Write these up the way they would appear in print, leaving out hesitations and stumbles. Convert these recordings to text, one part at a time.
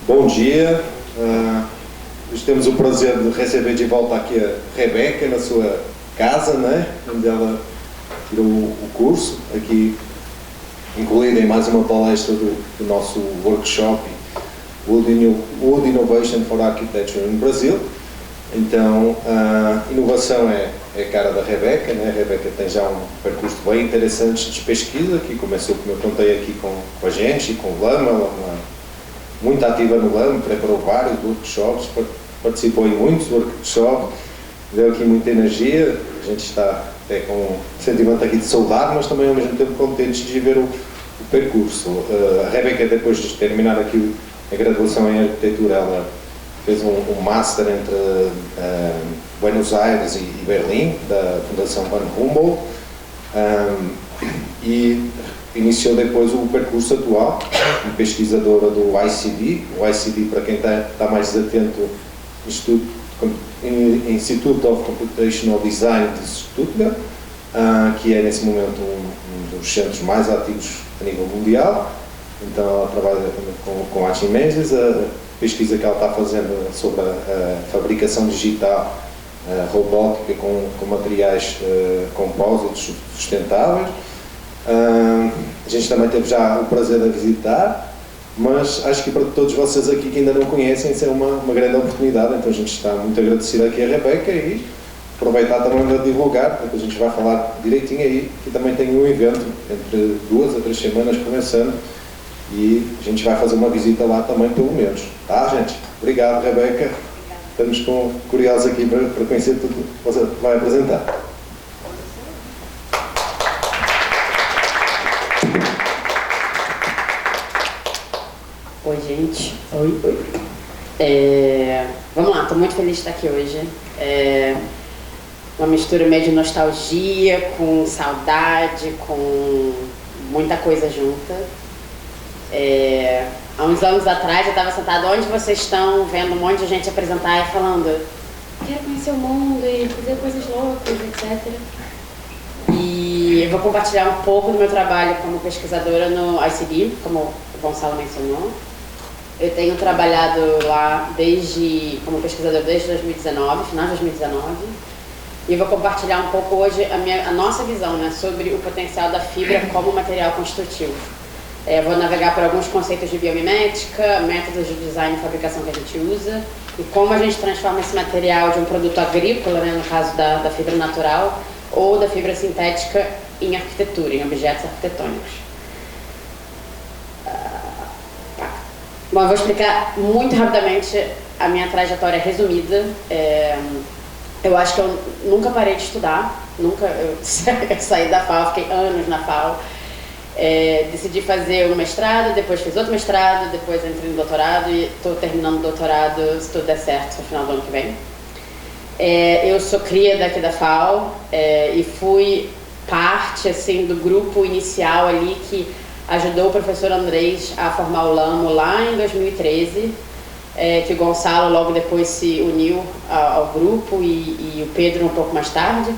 Bom dia, hoje temos o prazer de receber de volta aqui a Rebeca na sua casa, né? Onde ela tirou o curso, aqui incluída em mais uma palestra do nosso workshop Wood Innovation for Architecture no Brasil. Então, a inovação é a cara da Rebeca, né? A Rebeca tem já um percurso bem interessante de pesquisa, que começou, como eu contei aqui, com a gente, com o Lama. Ela é muito ativa no Lama, preparou vários workshops, participou em muitos workshops, deu aqui muita energia. A gente está até com um sentimento aqui de saudade, mas também ao mesmo tempo contentes de ver o percurso. A Rebeca, depois de terminar aqui a graduação em arquitetura, ela fez um master entre Buenos Aires e Berlim, da Fundação Van Humboldt, e iniciou depois o percurso atual de pesquisadora do ICD. O ICD, para quem está mais atento, Institute of Computational Design de Stuttgart, que é nesse momento um dos centros mais ativos a nível mundial. Então ela trabalha com artes imensas. A pesquisa que ela está fazendo sobre a fabricação digital robótica com materiais compósitos sustentáveis. A gente também teve já o prazer de visitar, mas acho que para todos vocês aqui que ainda não conhecem, isso é uma grande oportunidade. Então a gente está muito agradecido aqui a Rebeca e aproveitar também para divulgar, porque a gente vai falar direitinho aí, que também tem um evento entre 2 a 3 semanas começando, e a gente vai fazer uma visita lá também, pelo menos. Tá, gente? Obrigado, Rebeca. Estamos curiosos aqui para conhecer tudo que você vai apresentar. Oi, gente. Oi. Vamos lá, estou muito feliz de estar aqui hoje. Uma mistura meio de nostalgia, com saudade, com muita coisa junta. Há uns anos atrás eu estava sentada onde vocês estão, vendo um monte de gente apresentar e falando: quero conhecer o mundo e fazer coisas loucas, etc. E eu vou compartilhar um pouco do meu trabalho como pesquisadora no ICD, como o Gonçalo mencionou. Eu tenho trabalhado lá como pesquisadora desde 2019, final de 2019. E eu vou compartilhar um pouco hoje a nossa visão, né, sobre o potencial da fibra como material construtivo. Eu vou navegar por alguns conceitos de biomimética, métodos de design e fabricação que a gente usa, e como a gente transforma esse material de um produto agrícola, né, no caso da fibra natural, ou da fibra sintética, em arquitetura, em objetos arquitetônicos. Bom, eu vou explicar muito rapidamente a minha trajetória resumida. Eu acho que eu nunca parei de estudar, eu saí da FAO, fiquei anos na FAO. Decidi fazer um mestrado, depois fiz outro mestrado, depois entrei no doutorado e estou terminando o doutorado, se tudo der certo, no final do ano que vem. Eu sou cria daqui da FAO e fui parte assim, do grupo inicial ali que ajudou o professor Andrés a formar o LAMO lá em 2013, que o Gonçalo logo depois se uniu ao grupo e o Pedro um pouco mais tarde.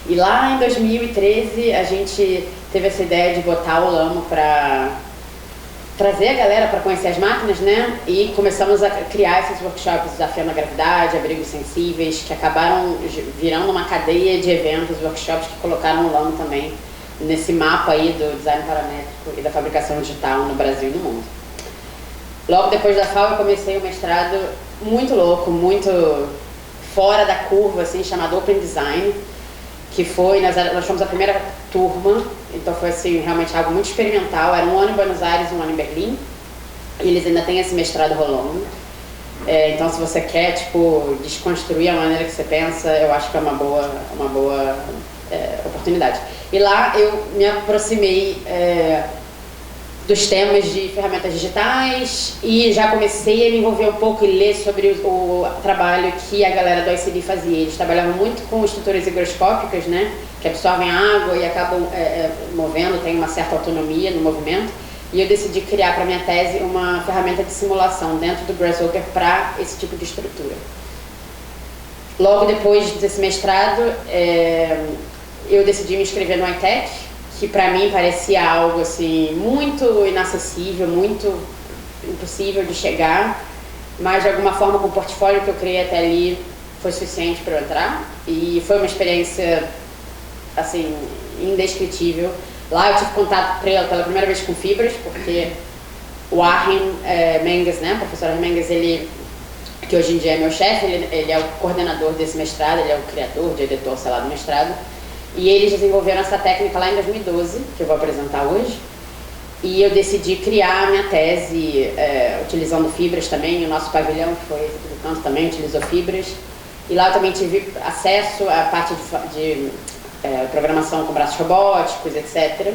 E lá em 2013 a gente teve essa ideia de botar o LAMO para trazer a galera para conhecer as máquinas, né? E começamos a criar esses workshops desafiando a gravidade, abrigos sensíveis, que acabaram virando uma cadeia de eventos, workshops que colocaram o LAMO também nesse mapa aí do design paramétrico e da fabricação digital no Brasil e no mundo. Logo depois da FAO eu comecei um mestrado muito louco, muito fora da curva, assim, chamado Open Design, que foi, nós fomos a primeira turma, então foi assim, realmente algo muito experimental. Era um ano em Buenos Aires e um ano em Berlim, e eles ainda têm esse mestrado rolando. Então se você quer, tipo, desconstruir a maneira que você pensa, eu acho que é uma boa oportunidade. E lá eu me aproximei dos temas de ferramentas digitais e já comecei a me envolver um pouco e ler sobre o trabalho que a galera do ICD fazia. Eles trabalhavam muito com estruturas higroscópicas, né, que absorvem água e acabam movendo, tem uma certa autonomia no movimento. E eu decidi criar para minha tese uma ferramenta de simulação dentro do Grasshopper para esse tipo de estrutura. Logo depois desse mestrado, eu decidi me inscrever no iTech, que para mim parecia algo assim muito inacessível, muito impossível de chegar, mas de alguma forma com o portfólio que eu criei até ali foi suficiente para eu entrar, e foi uma experiência assim, indescritível. Lá eu tive contato pela primeira vez com fibras, porque o Arjen Menges, né, o professor Arjen Menges, ele, que hoje em dia é meu chefe, ele é o coordenador desse mestrado, ele é o criador, diretor, sei lá, do mestrado, e eles desenvolveram essa técnica lá em 2012, que eu vou apresentar hoje, e eu decidi criar a minha tese utilizando fibras também. O nosso pavilhão, que foi esse aqui do canto, também utilizou fibras, e lá eu também tive acesso à parte de programação com braços robóticos, etc.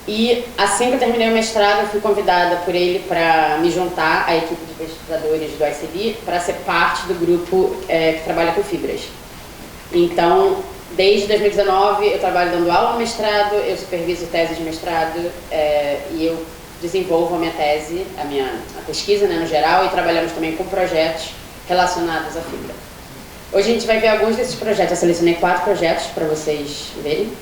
E assim que eu terminei o mestrado, eu fui convidada por ele para me juntar à equipe de pesquisadores do ICD para ser parte do grupo que trabalha com fibras. Então, desde 2019 eu trabalho dando aula no mestrado, eu superviso tese de mestrado e eu desenvolvo a minha tese, a pesquisa, né, no geral, e trabalhamos também com projetos relacionados à fibra. Hoje a gente vai ver alguns desses projetos. Eu selecionei 4 projetos para vocês verem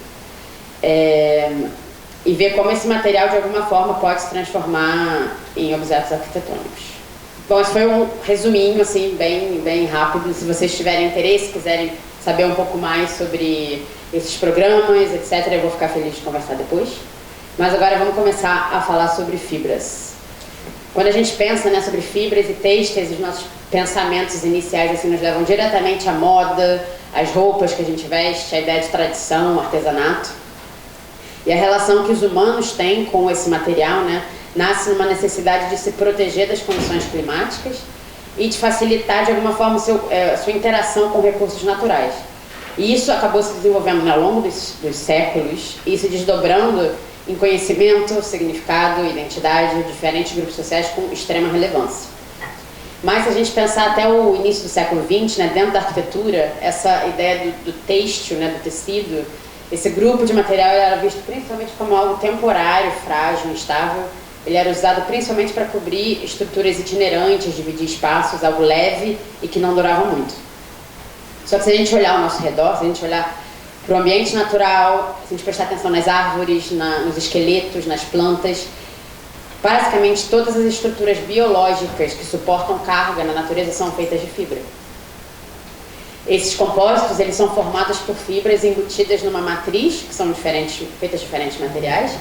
e ver como esse material de alguma forma pode se transformar em objetos arquitetônicos. Bom, esse foi um resuminho assim, bem rápido. Se vocês tiverem interesse, quiserem saber um pouco mais sobre esses programas, etc., eu vou ficar feliz de conversar depois. Mas agora vamos começar a falar sobre fibras. Quando a gente pensa, né, sobre fibras e têxteis, os nossos pensamentos iniciais assim, nos levam diretamente à moda, às roupas que a gente veste, à ideia de tradição, artesanato. E a relação que os humanos têm com esse material, né, nasce numa necessidade de se proteger das condições climáticas e de facilitar de alguma forma sua interação com recursos naturais. E isso acabou se desenvolvendo, né, ao longo dos séculos e se desdobrando em conhecimento, significado, identidade, diferentes grupos sociais com extrema relevância. Mas se a gente pensar até o início do século XX, né, dentro da arquitetura, essa ideia do têxtil, né, do tecido, esse grupo de material era visto principalmente como algo temporário, frágil, instável. Ele era usado principalmente para cobrir estruturas itinerantes, dividir espaços, algo leve e que não durava muito. Só que se a gente olhar ao nosso redor, se a gente olhar para o ambiente natural, se a gente prestar atenção nas árvores, nos esqueletos, nas plantas, basicamente todas as estruturas biológicas que suportam carga na natureza são feitas de fibra. Esses compósitos, eles são formados por fibras embutidas numa matriz, que são feitas de diferentes materiais.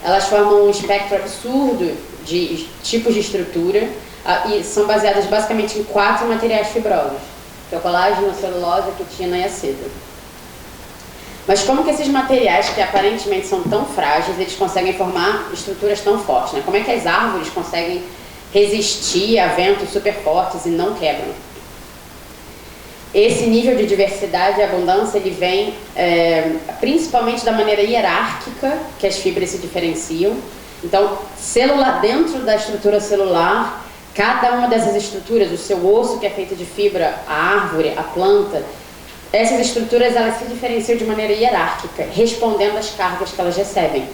Elas formam um espectro absurdo de tipos de estrutura e são baseadas basicamente em 4 materiais fibrosos, que é o colágeno, a celulose, a quitina e a seda. Mas como que esses materiais, que aparentemente são tão frágeis, eles conseguem formar estruturas tão fortes, né? Como é que as árvores conseguem resistir a ventos super fortes e não quebram? Esse nível de diversidade e abundância, ele vem principalmente da maneira hierárquica que as fibras se diferenciam. Então, dentro da estrutura celular, cada uma dessas estruturas, o seu osso que é feito de fibra, a árvore, a planta, essas estruturas elas se diferenciam de maneira hierárquica, respondendo às cargas que elas recebem.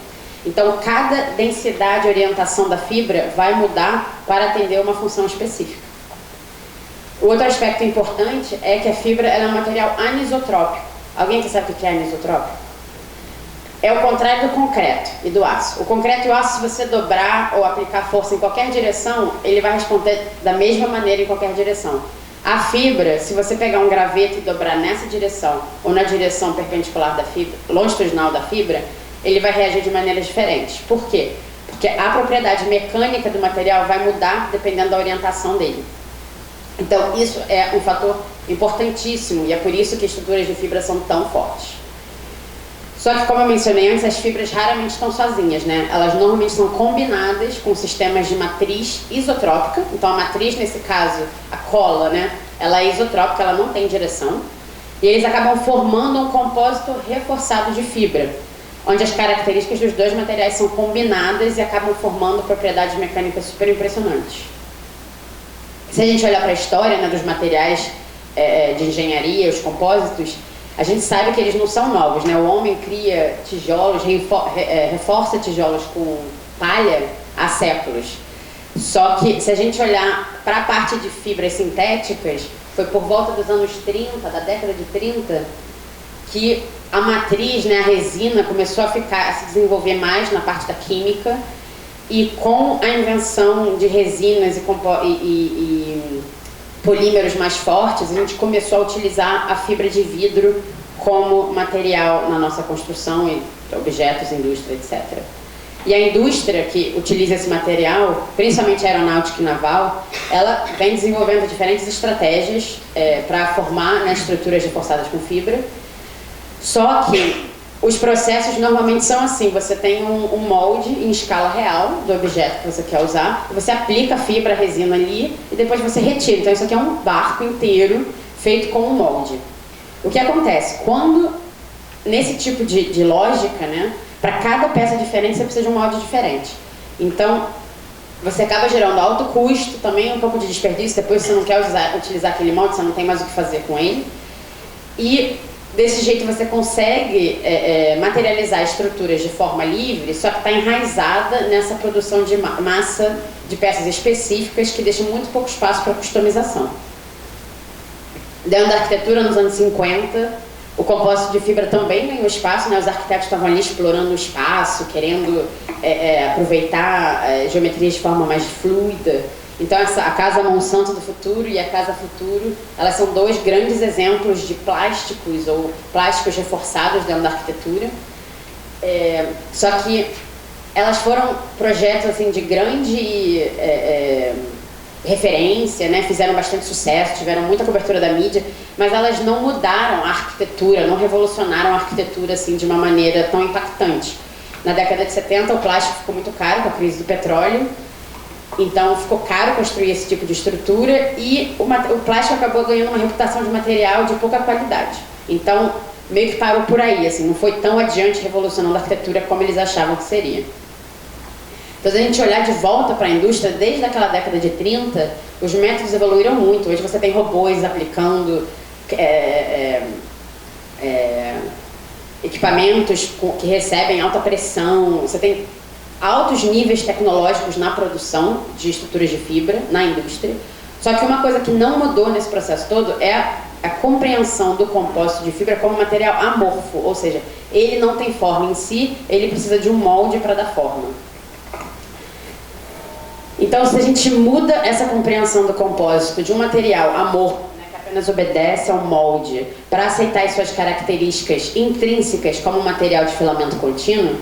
Então, cada densidade e orientação da fibra vai mudar para atender uma função específica. O outro aspecto importante é que a fibra ela é um material anisotrópico. Alguém que sabe o que é anisotrópico? É o contrário do concreto e do aço. O concreto e o aço, se você dobrar ou aplicar força em qualquer direção, ele vai responder da mesma maneira em qualquer direção. A fibra, se você pegar um graveto e dobrar nessa direção ou na direção perpendicular da fibra, longitudinal da fibra, ele vai reagir de maneiras diferentes. Por quê? Porque a propriedade mecânica do material vai mudar dependendo da orientação dele. Então, isso é um fator importantíssimo e é por isso que estruturas de fibra são tão fortes. Só que, como eu mencionei antes, as fibras raramente estão sozinhas, né? Elas normalmente são combinadas com sistemas de matriz isotrópica. Então, a matriz, nesse caso, a cola, né? Ela é isotrópica, ela não tem direção. E eles acabam formando um compósito reforçado de fibra, onde as características dos dois materiais são combinadas e acabam formando propriedades mecânicas super impressionantes. Se a gente olhar para a história, né, dos materiais de engenharia, os compósitos, a gente sabe que eles não são novos, né? O homem cria tijolos, reforça tijolos com palha há séculos. Só que se a gente olhar para a parte de fibras sintéticas, foi por volta dos anos 30, da década de 30, que a matriz, né, a resina, começou a se desenvolver mais na parte da química e com a invenção de resinas e polímeros mais fortes, a gente começou a utilizar a fibra de vidro como material na nossa construção e objetos, indústria, etc. E a indústria que utiliza esse material, principalmente a aeronáutica e naval, ela vem desenvolvendo diferentes estratégias para formar estruturas reforçadas com fibra. Só que os processos normalmente são assim: você tem um molde em escala real do objeto que você quer usar, você aplica a fibra, a resina ali e depois você retira. Então isso aqui é um barco inteiro feito com um molde. O que acontece? Quando, nesse tipo de lógica, né, para cada peça diferente você precisa de um molde diferente. Então você acaba gerando alto custo, também um pouco de desperdício, depois você não quer utilizar aquele molde, você não tem mais o que fazer com ele. E desse jeito você consegue materializar estruturas de forma livre, só que está enraizada nessa produção de massa de peças específicas que deixa muito pouco espaço para customização. Dentro da arquitetura, nos anos 50, o compósito de fibra também ganhou espaço, né? Os arquitetos estavam ali explorando o espaço, querendo aproveitar geometrias de forma mais fluida. Então a Casa Monsanto do futuro e a Casa Futuro, elas são dois grandes exemplos de plásticos ou plásticos reforçados dentro da arquitetura. Só que elas foram projetos assim, de grande referência, né? Fizeram bastante sucesso, tiveram muita cobertura da mídia, mas elas não mudaram a arquitetura, não revolucionaram a arquitetura assim, de uma maneira tão impactante. Na década de 70 o plástico ficou muito caro com a crise do petróleo. Então ficou caro construir esse tipo de estrutura e o plástico acabou ganhando uma reputação de material de pouca qualidade. Então meio que parou por aí, assim, não foi tão adiante revolucionando a arquitetura como eles achavam que seria. Então se a gente olhar de volta para a indústria, desde aquela década de 30, os métodos evoluíram muito. Hoje você tem robôs aplicando equipamentos que recebem alta pressão, você tem altos níveis tecnológicos na produção de estruturas de fibra, na indústria. Só que uma coisa que não mudou nesse processo todo é a compreensão do compósito de fibra como material amorfo, ou seja, ele não tem forma em si, ele precisa de um molde para dar forma. Então, se a gente muda essa compreensão do compósito de um material amorfo, né, que apenas obedece ao molde, para aceitar as suas características intrínsecas como um material de filamento contínuo,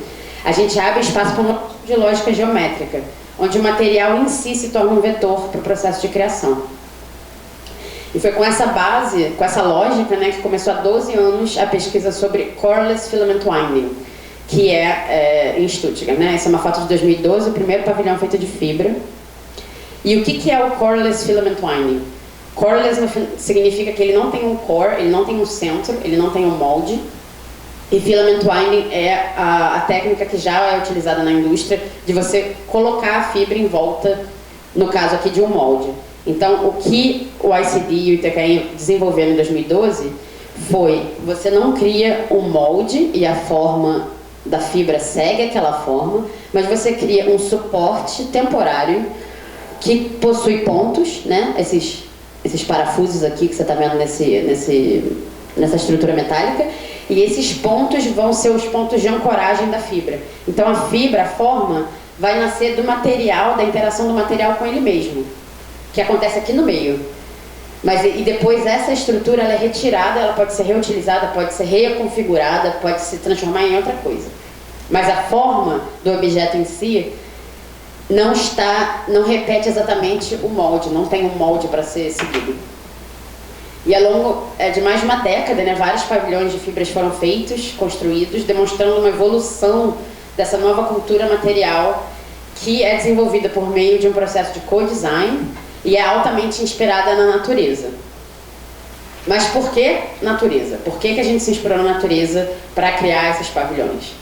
a gente abre espaço para um tipo de lógica geométrica, onde o material em si se torna um vetor para o processo de criação. E foi com essa base, com essa lógica, né, que começou há 12 anos a pesquisa sobre Coreless Filament Winding, que é em Stuttgart, né? Essa é uma foto de 2012, o primeiro pavilhão feito de fibra. E o que é o Coreless Filament Winding? Coreless significa que ele não tem um core, ele não tem um centro, ele não tem um molde. E filament winding é a técnica que já é utilizada na indústria de você colocar a fibra em volta, no caso aqui, de um molde. Então, o que o ICD e o ITKI desenvolveram em 2012 foi: você não cria um molde e a forma da fibra segue aquela forma, mas você cria um suporte temporário que possui pontos, né? Esses parafusos aqui que você está vendo nessa estrutura metálica. E esses pontos vão ser os pontos de ancoragem da fibra. Então a fibra, a forma, vai nascer do material, da interação do material com ele mesmo, que acontece aqui no meio. E depois essa estrutura ela é retirada, ela pode ser reutilizada, pode ser reconfigurada, pode se transformar em outra coisa. Mas a forma do objeto em si não repete exatamente o molde, não tem um molde para ser seguido. E ao longo de mais de uma década, né, vários pavilhões de fibras foram feitos, construídos, demonstrando uma evolução dessa nova cultura material que é desenvolvida por meio de um processo de co-design e é altamente inspirada na natureza. Mas por que natureza? Por que a gente se inspirou na natureza para criar esses pavilhões?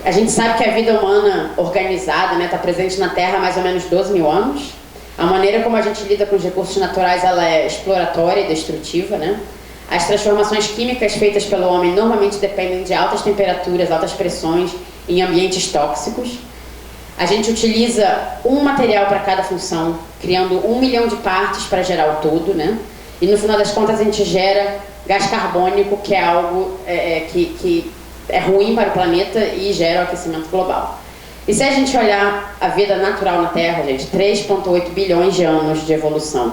A gente sabe que a vida humana organizada está presente na Terra há mais ou menos 12 mil anos. A maneira como a gente lida com os recursos naturais ela é exploratória e destrutiva, né? As transformações químicas feitas pelo homem normalmente dependem de altas temperaturas, altas pressões em ambientes tóxicos. A gente utiliza um material para cada função, criando 1 milhão de partes para gerar o todo, né? E no final das contas a gente gera gás carbônico, que é algo que é ruim para o planeta e gera o aquecimento global. E se a gente olhar a vida natural na Terra, gente, 3,8 bilhões de anos de evolução.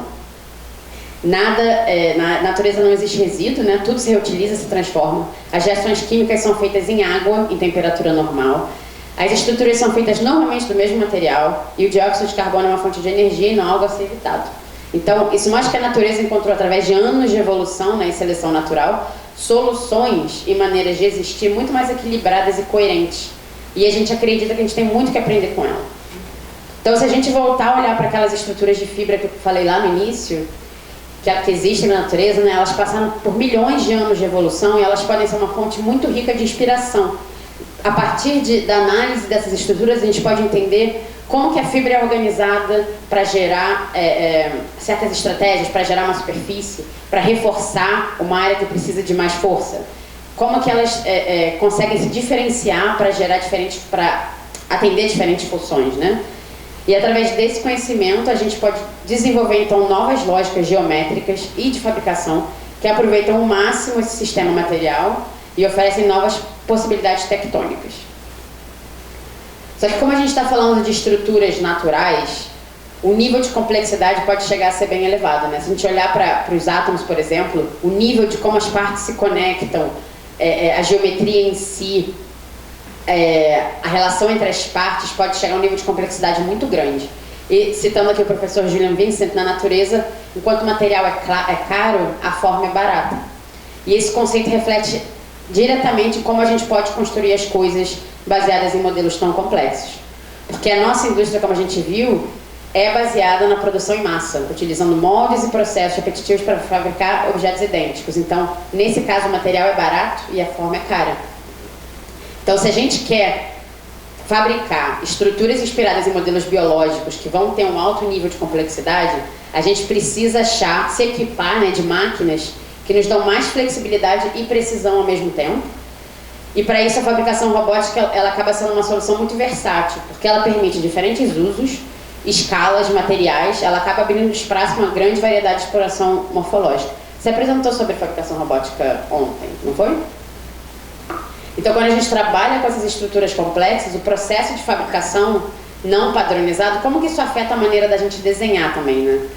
Nada, na natureza não existe resíduo, né? Tudo se reutiliza, se transforma. As reações químicas são feitas em água, em temperatura normal. As estruturas são feitas normalmente do mesmo material e o dióxido de carbono é uma fonte de energia e não algo a ser evitado. Então, isso mostra que a natureza encontrou, através de anos de evolução, né, e seleção natural, soluções e maneiras de existir muito mais equilibradas e coerentes. E a gente acredita que a gente tem muito que aprender com ela. Então, se a gente voltar a olhar para aquelas estruturas de fibra que eu falei lá no início, que existem na natureza, né, elas passaram por milhões de anos de evolução e elas podem ser uma fonte muito rica de inspiração. A partir da análise dessas estruturas, a gente pode entender como que a fibra é organizada para gerar certas estratégias, para gerar uma superfície, para reforçar uma área que precisa de mais força. Como que elas conseguem se diferenciar para atender diferentes funções, né? E através desse conhecimento a gente pode desenvolver então novas lógicas geométricas e de fabricação que aproveitam ao máximo esse sistema material e oferecem novas possibilidades tectônicas. Só que como a gente está falando de estruturas naturais, o nível de complexidade pode chegar a ser bem elevado, né? Se a gente olhar para os átomos, por exemplo, o nível de como as partes se conectam, a geometria em si, a relação entre as partes pode chegar a um nível de complexidade muito grande. E citando aqui o professor Julian Vincent, na natureza, enquanto o material é caro, a forma é barata. E esse conceito reflete diretamente como a gente pode construir as coisas baseadas em modelos tão complexos. Porque a nossa indústria, como a gente viu, é baseada na produção em massa, utilizando moldes e processos repetitivos para fabricar objetos idênticos. Então, nesse caso, o material é barato e a forma é cara. Então, se a gente quer fabricar estruturas inspiradas em modelos biológicos que vão ter um alto nível de complexidade, a gente precisa se equipar, né, de máquinas que nos dão mais flexibilidade e precisão ao mesmo tempo. E para isso a fabricação robótica ela acaba sendo uma solução muito versátil, porque ela permite diferentes usos, escalas, materiais, ela acaba abrindo espaço para uma grande variedade de exploração morfológica. Você apresentou sobre fabricação robótica ontem, não foi? Então, quando a gente trabalha com essas estruturas complexas, o processo de fabricação não padronizado, como que isso afeta a maneira da gente desenhar também, né?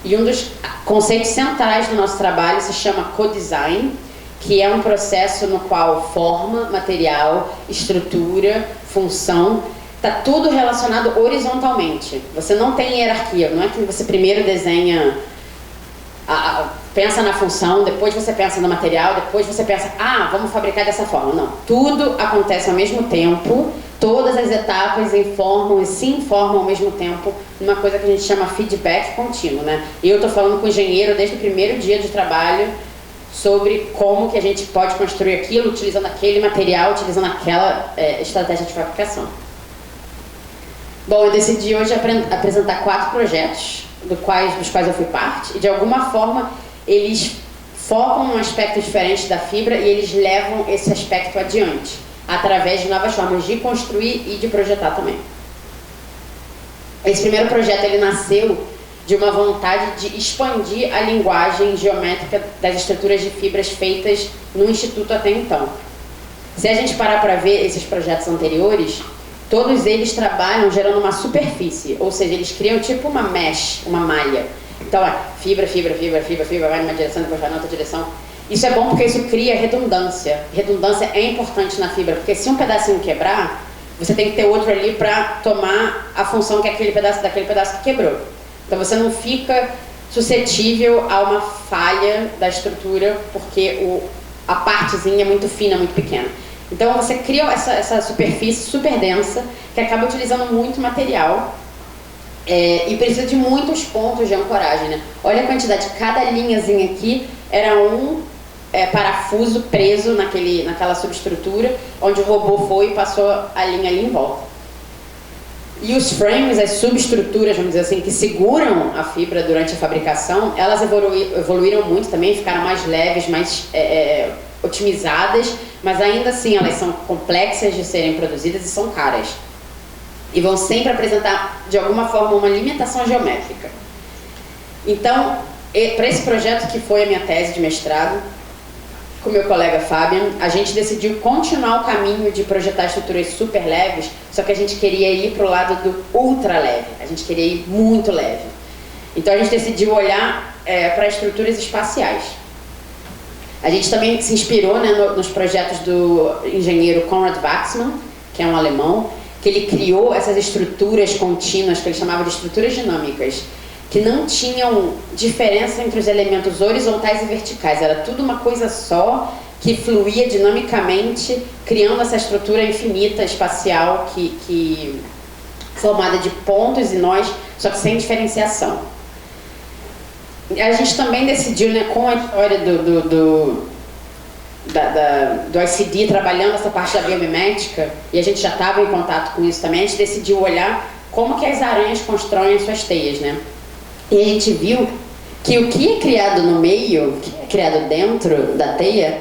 E um dos conceitos centrais do nosso trabalho se chama co-design, que é um processo no qual forma, material, estrutura, função, está tudo relacionado horizontalmente. Você não tem hierarquia, não é que você primeiro desenha, pensa na função, depois você pensa no material, depois você pensa, vamos fabricar dessa forma. Não, tudo acontece ao mesmo tempo, todas as etapas informam e se informam ao mesmo tempo numa coisa que a gente chama feedback contínuo, né? E eu estou falando com o engenheiro desde o primeiro dia de trabalho sobre como que a gente pode construir aquilo utilizando aquele material, utilizando aquela estratégia de fabricação. Bom, eu decidi hoje apresentar 4 projetos, dos quais eu fui parte, e de alguma forma eles focam um aspecto diferente da fibra e eles levam esse aspecto adiante, através de novas formas de construir e de projetar também. Esse primeiro projeto ele nasceu de uma vontade de expandir a linguagem geométrica das estruturas de fibras feitas no Instituto até então. Se a gente parar para ver esses projetos anteriores, todos eles trabalham gerando uma superfície, ou seja, eles criam tipo uma mesh, uma malha. Então fibra, vai numa direção, depois vai na outra direção. Isso é bom porque isso cria redundância. Redundância é importante na fibra, porque se um pedacinho quebrar, você tem que ter outro ali para tomar a função que é aquele pedaço daquele pedaço que quebrou. Então você não fica suscetível a uma falha da estrutura, porque a partezinha é muito fina, muito pequena. Então você cria essa superfície super densa, que acaba utilizando muito material e precisa de muitos pontos de ancoragem, né? Olha a quantidade, cada linhazinha aqui era um parafuso preso naquela subestrutura, onde o robô foi e passou a linha ali em volta. E os frames, as subestruturas, vamos dizer assim, que seguram a fibra durante a fabricação, elas evoluíram muito também, ficaram mais leves, mais otimizadas, mas ainda assim elas são complexas de serem produzidas e são caras. E vão sempre apresentar, de alguma forma, uma limitação geométrica. Então, para esse projeto que foi a minha tese de mestrado, com meu colega Fabian, a gente decidiu continuar o caminho de projetar estruturas super leves, só que a gente queria ir para o lado do ultra leve, a gente queria ir muito leve. Então a gente decidiu olhar para estruturas espaciais. A gente também se inspirou, né, nos projetos do engenheiro Konrad Wachsmann, que é um alemão, que ele criou essas estruturas contínuas, que ele chamava de estruturas dinâmicas, que não tinham diferença entre os elementos horizontais e verticais, era tudo uma coisa só, que fluía dinamicamente, criando essa estrutura infinita espacial formada de pontos e nós, só que sem diferenciação. A gente também decidiu, né, com a história do ICD, trabalhando essa parte da biomimética, e a gente já estava em contato com isso também, a gente decidiu olhar como que as aranhas constroem as suas teias, né? E a gente viu que o que é criado no meio, o que é criado dentro da teia,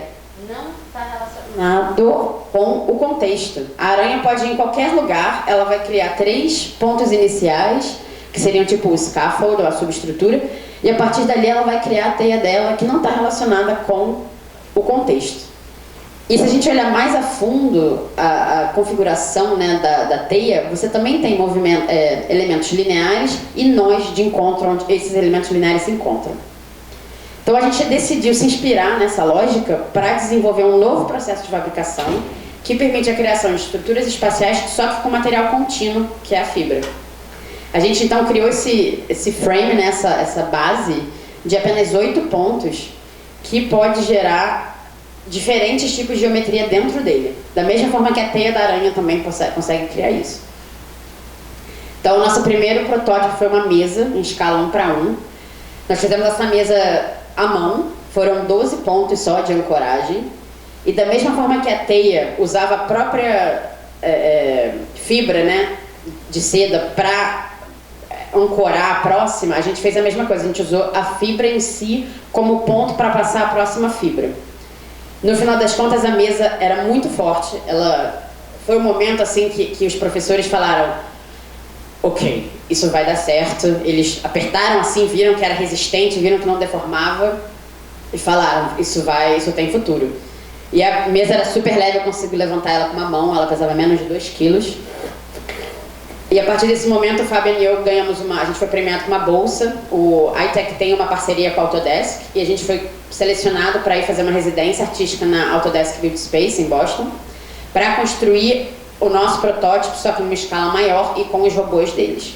não está relacionado com o contexto. A aranha pode ir em qualquer lugar, ela vai criar 3 pontos iniciais, que seriam tipo o scaffold, ou a subestrutura, e a partir dali ela vai criar a teia dela, que não está relacionada com o contexto. E se a gente olhar mais a fundo a configuração, né, da teia, você também tem elementos lineares e nós de encontro, onde esses elementos lineares se encontram. Então a gente decidiu se inspirar nessa lógica para desenvolver um novo processo de fabricação que permite a criação de estruturas espaciais, só que com material contínuo, que é a fibra. A gente então criou esse frame, né, essa base de apenas 8 pontos, que pode gerar diferentes tipos de geometria dentro dele, da mesma forma que a teia da aranha também consegue criar isso. Então o nosso primeiro protótipo foi uma mesa em escala 1:1. Nós fizemos essa mesa à mão, foram 12 pontos só de ancoragem, e da mesma forma que a teia usava a própria fibra, né, de seda para ancorar a próxima, a gente fez a mesma coisa, a gente usou a fibra em si como ponto para passar a próxima fibra. No final das contas, a mesa era muito forte. Foi um momento assim que os professores falaram: ok, isso vai dar certo. Eles apertaram assim, viram que era resistente, viram que não deformava e falaram: isso tem futuro. E a mesa era super leve, eu consegui levantar ela com uma mão, ela pesava menos de 2 quilos. E a partir desse momento, o Fabian e eu ganhamos a gente foi premiado com uma bolsa. O iTech tem uma parceria com a Autodesk e a gente foi selecionado para ir fazer uma residência artística na Autodesk Build Space, em Boston, para construir o nosso protótipo, só que em uma escala maior e com os robôs deles.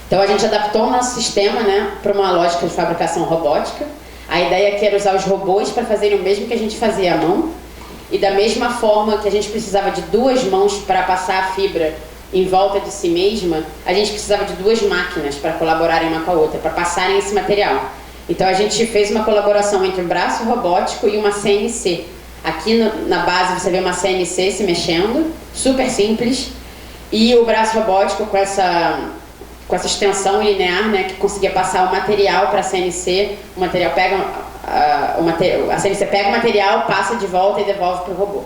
Então a gente adaptou o nosso sistema, né, para uma lógica de fabricação robótica. A ideia que era usar os robôs para fazerem o mesmo que a gente fazia à mão, e da mesma forma que a gente precisava de 2 mãos para passar a fibra em volta de si mesma, a gente precisava de 2 máquinas para colaborarem uma com a outra, para passarem esse material. Então a gente fez uma colaboração entre um braço robótico e uma CNC. Aqui na base você vê uma CNC se mexendo, super simples, e o braço robótico com essa extensão linear, né, que conseguia passar o material para a CNC. O material a CNC pega o material, passa de volta e devolve para o robô.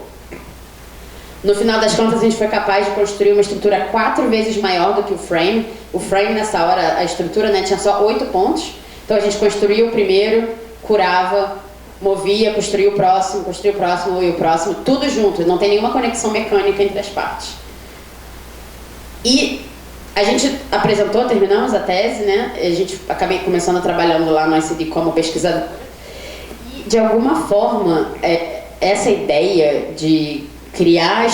No final das contas, a gente foi capaz de construir uma estrutura 4 vezes maior do que o frame. O frame, nessa hora, a estrutura, né, tinha só 8 pontos. Então a gente construía o primeiro, curava, movia, construía o próximo e o próximo, tudo junto, não tem nenhuma conexão mecânica entre as partes. E a gente terminamos a tese, né? A gente acabei começando trabalhando lá no ICD como pesquisadora. E, de alguma forma, essa ideia de criar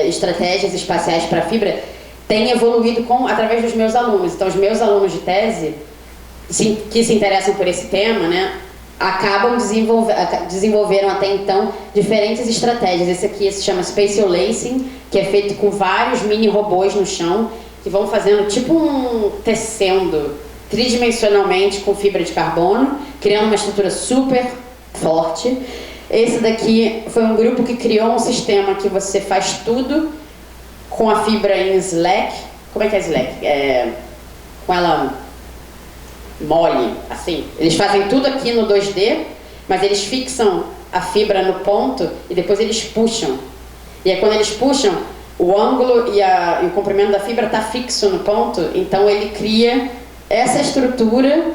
estratégias espaciais para fibra tem evoluído através dos meus alunos. Então, os meus alunos de tese, que se interessam por esse tema, né, desenvolveram até então diferentes estratégias. Esse aqui se chama Spatial Lacing, que é feito com vários mini robôs no chão, que vão fazendo tipo tecendo tridimensionalmente com fibra de carbono, criando uma estrutura super forte. Esse daqui foi um grupo que criou um sistema que você faz tudo com a fibra em Slack. Como é que é Slack? Com ela mole, assim. Eles fazem tudo aqui no 2D, mas eles fixam a fibra no ponto e depois eles puxam. E aí quando eles puxam, o ângulo e o comprimento da fibra está fixo no ponto, então ele cria essa estrutura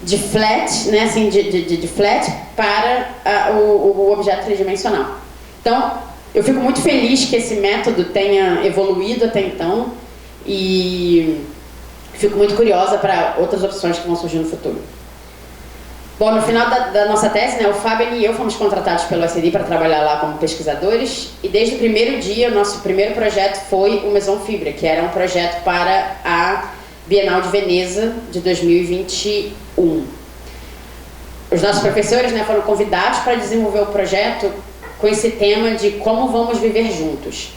de flat, né, assim, de flat para o objeto tridimensional. Então, eu fico muito feliz que esse método tenha evoluído até então e fico muito curiosa para outras opções que vão surgir no futuro. Bom, no final da nossa tese, né, o Fabian e eu fomos contratados pelo SED para trabalhar lá como pesquisadores, e desde o primeiro dia, o nosso primeiro projeto foi o Maison Fibra, que era um projeto para a Bienal de Veneza de 2021. Os nossos professores, né, foram convidados para desenvolver o projeto com esse tema de como vamos viver juntos.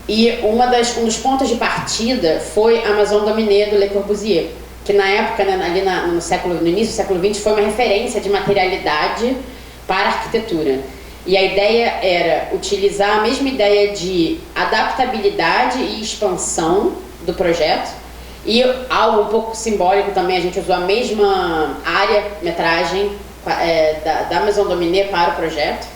E um dos pontos de partida foi a Maison Dominée do Le Corbusier, que na época, né, ali no início do século XX, foi uma referência de materialidade para a arquitetura. E a ideia era utilizar a mesma ideia de adaptabilidade e expansão do projeto, e algo um pouco simbólico também, a gente usou a mesma área, metragem da Maison Dominée para o projeto.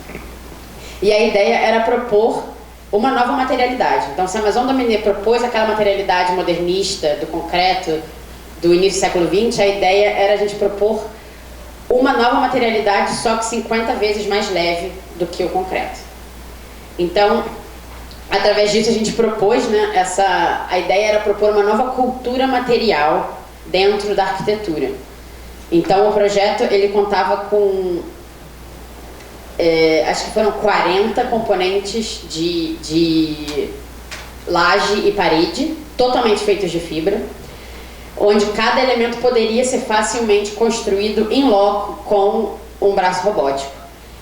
E a ideia era propor uma nova materialidade. Então, se a Maison Dominée propôs aquela materialidade modernista, do concreto, do início do século XX, a ideia era a gente propor uma nova materialidade, só que 50 vezes mais leve do que o concreto. Então, através disso a gente propôs, né, a ideia era propor uma nova cultura material dentro da arquitetura. Então, o projeto ele contava com acho que foram 40 componentes de laje e parede, totalmente feitos de fibra, onde cada elemento poderia ser facilmente construído em loco com um braço robótico.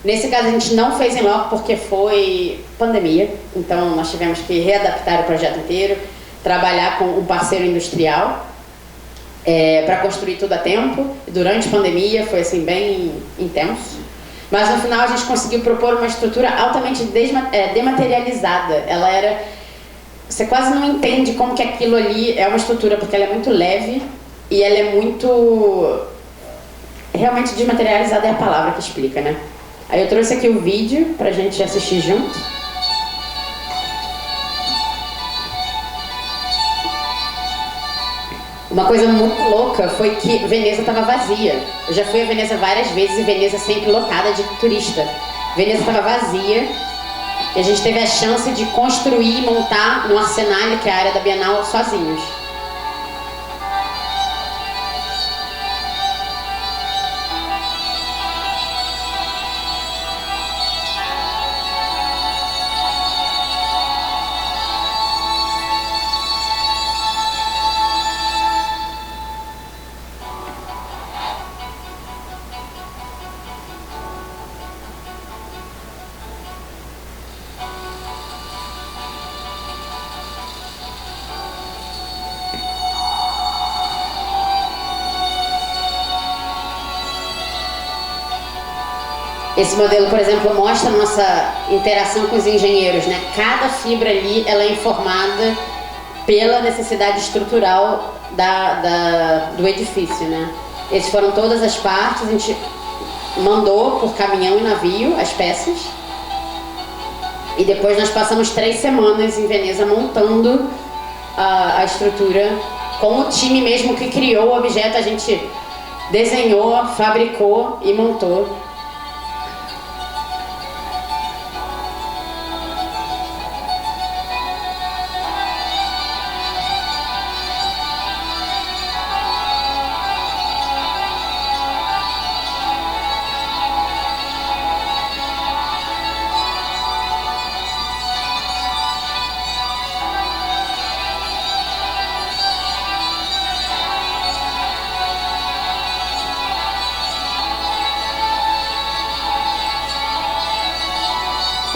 Nesse caso a gente não fez em loco porque foi pandemia, então nós tivemos que readaptar o projeto inteiro, trabalhar com um parceiro industrial para construir tudo a tempo. Durante a pandemia foi assim bem intenso. Mas no final a gente conseguiu propor uma estrutura altamente dematerializada. Ela era... Você quase não entende como que aquilo ali é uma estrutura, porque ela é muito leve e ela é muito... Realmente desmaterializada é a palavra que explica, né? Aí eu trouxe aqui o vídeo pra gente assistir junto. Uma coisa muito louca foi que Veneza estava vazia. Eu já fui a Veneza várias vezes e Veneza sempre lotada de turista. Veneza estava vazia e a gente teve a chance de construir e montar no Arsenale, que é a área da Bienal, sozinhos. Esse modelo, por exemplo, mostra a nossa interação com os engenheiros, né? Cada fibra ali ela é informada pela necessidade estrutural do edifício, né? Essas foram todas as partes, a gente mandou por caminhão e navio as peças. E depois nós passamos 3 semanas em Veneza montando a estrutura com o time mesmo que criou o objeto. A gente desenhou, fabricou e montou.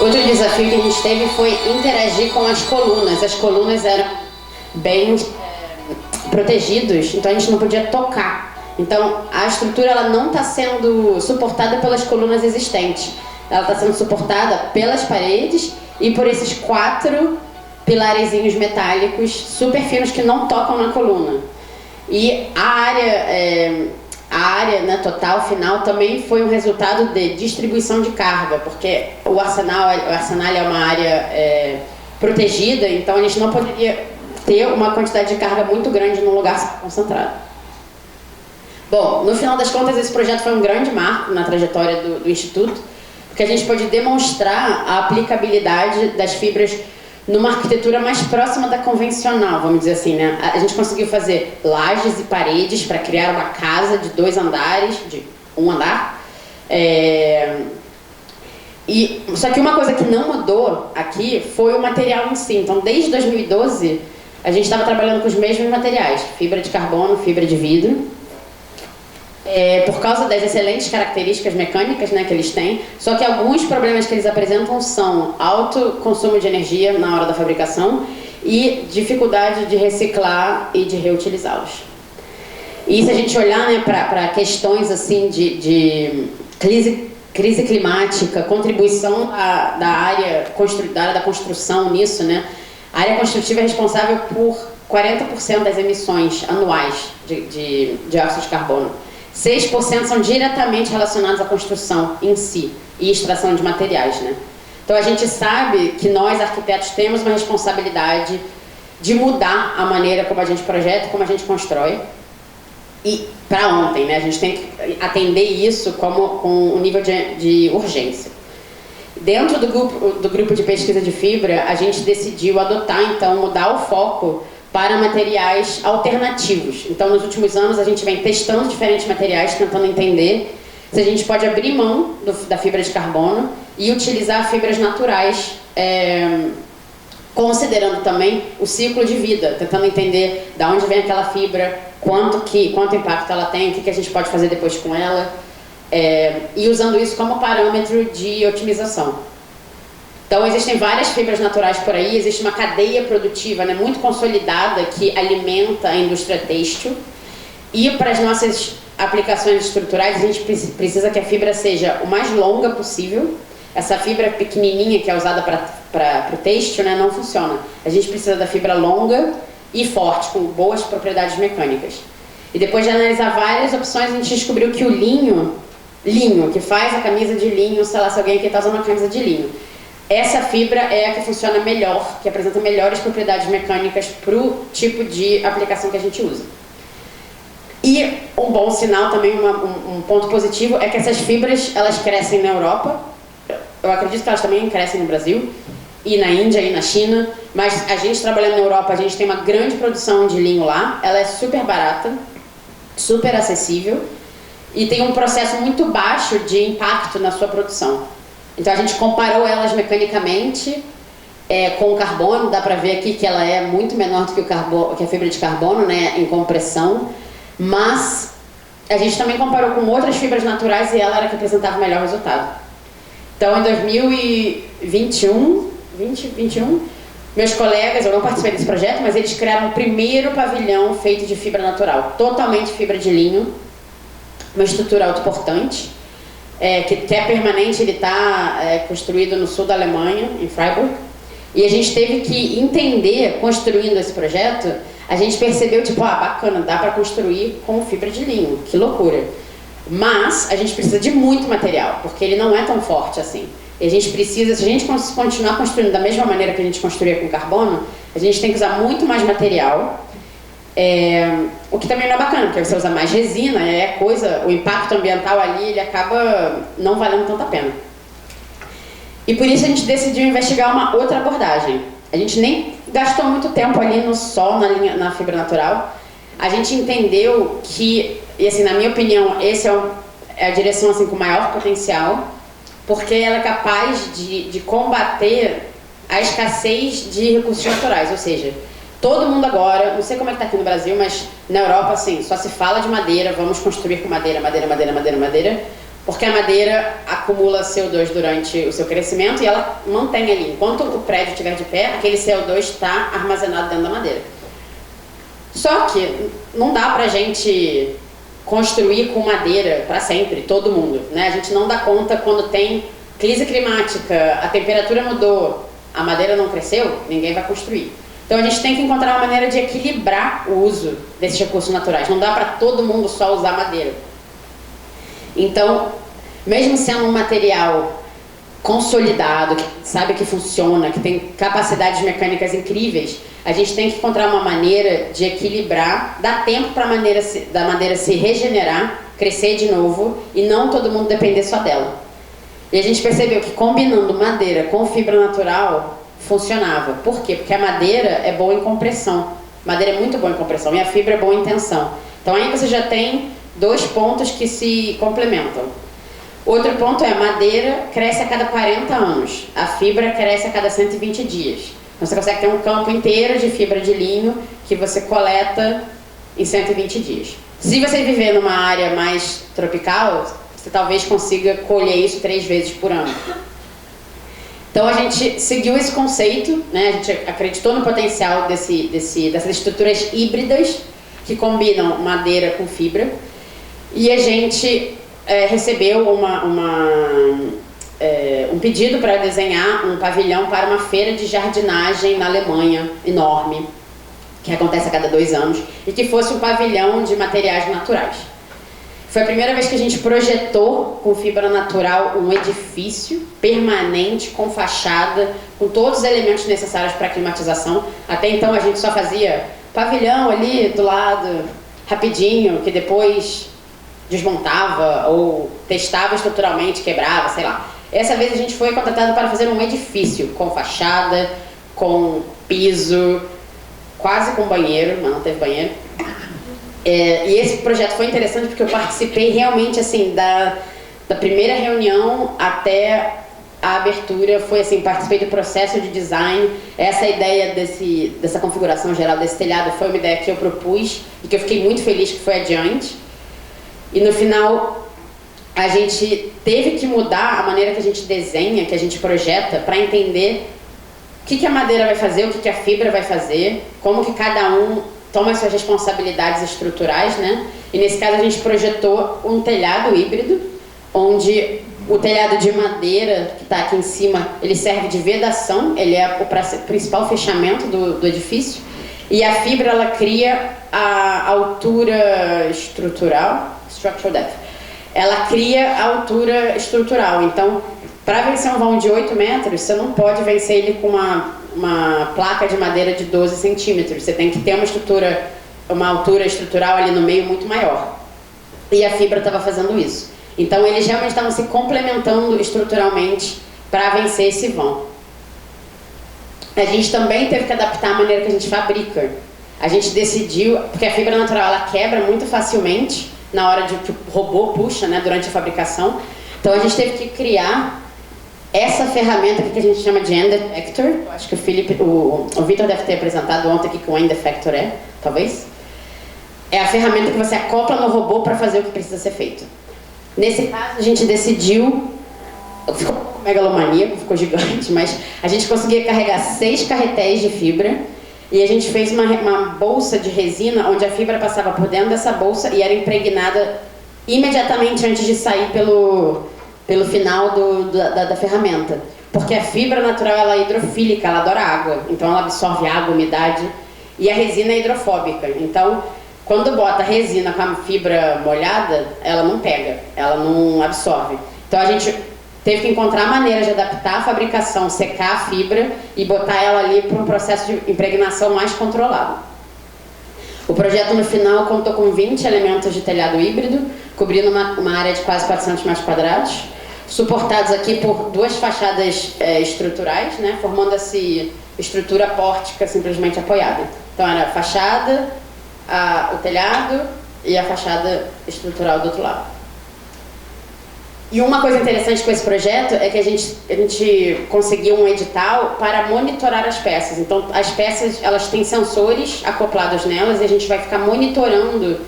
Outro desafio que a gente teve foi interagir com as colunas. As colunas eram bem protegidas, então a gente não podia tocar. Então a estrutura ela não está sendo suportada pelas colunas existentes. Ela está sendo suportada pelas paredes e por esses 4 pilarezinhos metálicos super finos que não tocam na coluna. E a área, né, total, final, também foi um resultado de distribuição de carga, porque o Arsenal é uma área protegida, então a gente não poderia ter uma quantidade de carga muito grande num lugar concentrado. Bom, no final das contas, esse projeto foi um grande marco na trajetória do Instituto, porque a gente pôde demonstrar a aplicabilidade das fibras numa arquitetura mais próxima da convencional, vamos dizer assim, né? A gente conseguiu fazer lajes e paredes para criar uma casa de 2 andares, de 1 andar. Só que uma coisa que não mudou aqui foi o material em si. Então, desde 2012, a gente estava trabalhando com os mesmos materiais, fibra de carbono, fibra de vidro. Por causa das excelentes características mecânicas, né, que eles têm, só que alguns problemas que eles apresentam são alto consumo de energia na hora da fabricação e dificuldade de reciclar e de reutilizá-los. E se a gente olhar, né, para questões assim de crise climática, contribuição da área da construção nisso, né, a área construtiva é responsável por 40% das emissões anuais de dióxido de carbono. 6% são diretamente relacionados à construção em si e extração de materiais, né? Então a gente sabe que nós, arquitetos, temos uma responsabilidade de mudar a maneira como a gente projeta, como a gente constrói. E para ontem, né? A gente tem que atender isso com um nível de urgência. Dentro do grupo de pesquisa de fibra, a gente decidiu adotar, então, mudar o foco para materiais alternativos. Então, nos últimos anos, a gente vem testando diferentes materiais, tentando entender se a gente pode abrir mão da fibra de carbono e utilizar fibras naturais, considerando também o ciclo de vida, tentando entender de onde vem aquela fibra, quanto impacto ela tem, o que a gente pode fazer depois com ela, e usando isso como parâmetro de otimização. Então, existem várias fibras naturais por aí, existe uma cadeia produtiva, né, muito consolidada que alimenta a indústria têxtil. E para as nossas aplicações estruturais, a gente precisa que a fibra seja o mais longa possível. Essa fibra pequenininha que é usada para o têxtil, né, não funciona. A gente precisa da fibra longa e forte, com boas propriedades mecânicas. E depois de analisar várias opções, a gente descobriu que o linho, que faz a camisa de linho, sei lá, se alguém aqui está usando uma camisa de linho, essa fibra é a que funciona melhor, que apresenta melhores propriedades mecânicas para o tipo de aplicação que a gente usa. E um bom sinal também, um ponto positivo, é que essas fibras, elas crescem na Europa. Eu acredito que elas também crescem no Brasil, e na Índia, e na China. Mas a gente trabalhando na Europa, a gente tem uma grande produção de linho lá. Ela é super barata, super acessível, e tem um processo muito baixo de impacto na sua produção. Então a gente comparou elas mecanicamente com o carbono, dá para ver aqui que ela é muito menor do que a fibra de carbono, né, em compressão, mas a gente também comparou com outras fibras naturais e ela era a que apresentava o melhor resultado. Então em 2021, meus colegas, eu não participei desse projeto, mas eles criaram o primeiro pavilhão feito de fibra natural, totalmente fibra de linho, uma estrutura autoportante. Que é permanente, ele está construído no sul da Alemanha, em Freiburg. E a gente teve que entender, construindo esse projeto, a gente percebeu, tipo, bacana, dá para construir com fibra de linho, que loucura. Mas a gente precisa de muito material, porque ele não é tão forte assim. E a gente precisa, se a gente continuar construindo da mesma maneira que a gente construía com carbono, a gente tem que usar muito mais material. O que também não é bacana, porque você usa mais resina, o impacto ambiental ali, ele acaba não valendo tanta pena. E por isso a gente decidiu investigar uma outra abordagem. A gente nem gastou muito tempo ali no sol, na fibra natural. A gente entendeu que, e assim, na minha opinião, essa é a direção assim, com maior potencial, porque ela é capaz de combater a escassez de recursos naturais, ou seja, todo mundo agora, não sei como é que tá aqui no Brasil, mas na Europa, assim, só se fala de madeira, vamos construir com madeira, porque a madeira acumula CO2 durante o seu crescimento e ela mantém ali. Enquanto o prédio estiver de pé, aquele CO2 está armazenado dentro da madeira. Só que não dá pra gente construir com madeira para sempre, todo mundo, né? A gente não dá conta quando tem crise climática, a temperatura mudou, a madeira não cresceu, ninguém vai construir. Então a gente tem que encontrar uma maneira de equilibrar o uso desses recursos naturais. Não dá para todo mundo só usar madeira. Então, mesmo sendo um material consolidado, que sabe que funciona, que tem capacidades mecânicas incríveis, a gente tem que encontrar uma maneira de equilibrar, dar tempo para da madeira se regenerar, crescer de novo e não todo mundo depender só dela. E a gente percebeu que combinando madeira com fibra natural funcionava. Por quê? Porque a madeira é boa em compressão. Madeira é muito boa em compressão e a fibra é boa em tensão. Então aí você já tem dois pontos que se complementam. Outro ponto é a madeira cresce a cada 40 anos, a fibra cresce a cada 120 dias. Então você consegue ter um campo inteiro de fibra de linho que você coleta em 120 dias. Se você viver numa área mais tropical, você talvez consiga colher isso 3 vezes por ano. Então a gente seguiu esse conceito, né? A gente acreditou no potencial dessas estruturas híbridas que combinam madeira com fibra e a gente recebeu um pedido para desenhar um pavilhão para uma feira de jardinagem na Alemanha, enorme, que acontece a cada 2 anos, e que fosse um pavilhão de materiais naturais. Foi a primeira vez que a gente projetou com fibra natural um edifício permanente, com fachada, com todos os elementos necessários para a climatização. Até então a gente só fazia pavilhão ali do lado, rapidinho, que depois desmontava ou testava estruturalmente, quebrava, sei lá. Essa vez a gente foi contratado para fazer um edifício com fachada, com piso, quase com banheiro, mas não teve banheiro. E esse projeto foi interessante porque eu participei realmente assim da primeira reunião até a abertura, foi assim, participei do processo de design. Essa ideia dessa configuração geral desse telhado foi uma ideia que eu propus e que eu fiquei muito feliz que foi adiante. E no final a gente teve que mudar a maneira que a gente desenha, que a gente projeta, para entender o que a madeira vai fazer, o que a fibra vai fazer, como que cada um toma as suas responsabilidades estruturais, né? E nesse caso a gente projetou um telhado híbrido, onde o telhado de madeira, que está aqui em cima, ele serve de vedação, ele é o principal fechamento do edifício, e a fibra, ela cria a altura estrutural, structural depth, ela cria a altura estrutural. Então, para vencer um vão de 8 metros, você não pode vencer ele com uma placa de madeira de 12 centímetros. Você tem que ter uma altura estrutural ali no meio muito maior. E a fibra estava fazendo isso. Então eles realmente estavam se complementando estruturalmente para vencer esse vão. A gente também teve que adaptar a maneira que a gente fabrica. A gente decidiu, porque a fibra natural ela quebra muito facilmente na hora que o robô puxa, né, durante a fabricação. Então a gente teve que criar essa ferramenta que a gente chama de end effector. Eu acho que o Vitor deve ter apresentado ontem aqui que o end effector talvez. É a ferramenta que você acopla no robô para fazer o que precisa ser feito. Nesse caso a gente decidiu, ficou um pouco megalomaníaco, ficou gigante, mas a gente conseguia carregar 6 carretéis de fibra e a gente fez uma bolsa de resina onde a fibra passava por dentro dessa bolsa e era impregnada imediatamente antes de sair pelo final da ferramenta. Porque a fibra natural ela é hidrofílica, ela adora água, então ela absorve água, umidade, e a resina é hidrofóbica. Então, quando bota a resina com a fibra molhada, ela não pega, ela não absorve. Então a gente teve que encontrar maneiras de adaptar a fabricação, secar a fibra e botar ela ali para um processo de impregnação mais controlado. O projeto no final contou com 20 elementos de telhado híbrido, cobrindo uma área de quase 400 metros quadrados, suportados aqui por 2 fachadas estruturais, né, formando essa estrutura pórtica simplesmente apoiada. Então era a fachada, o telhado e a fachada estrutural do outro lado. E uma coisa interessante com esse projeto é que a gente conseguiu um edital para monitorar as peças. Então as peças elas têm sensores acoplados nelas e a gente vai ficar monitorando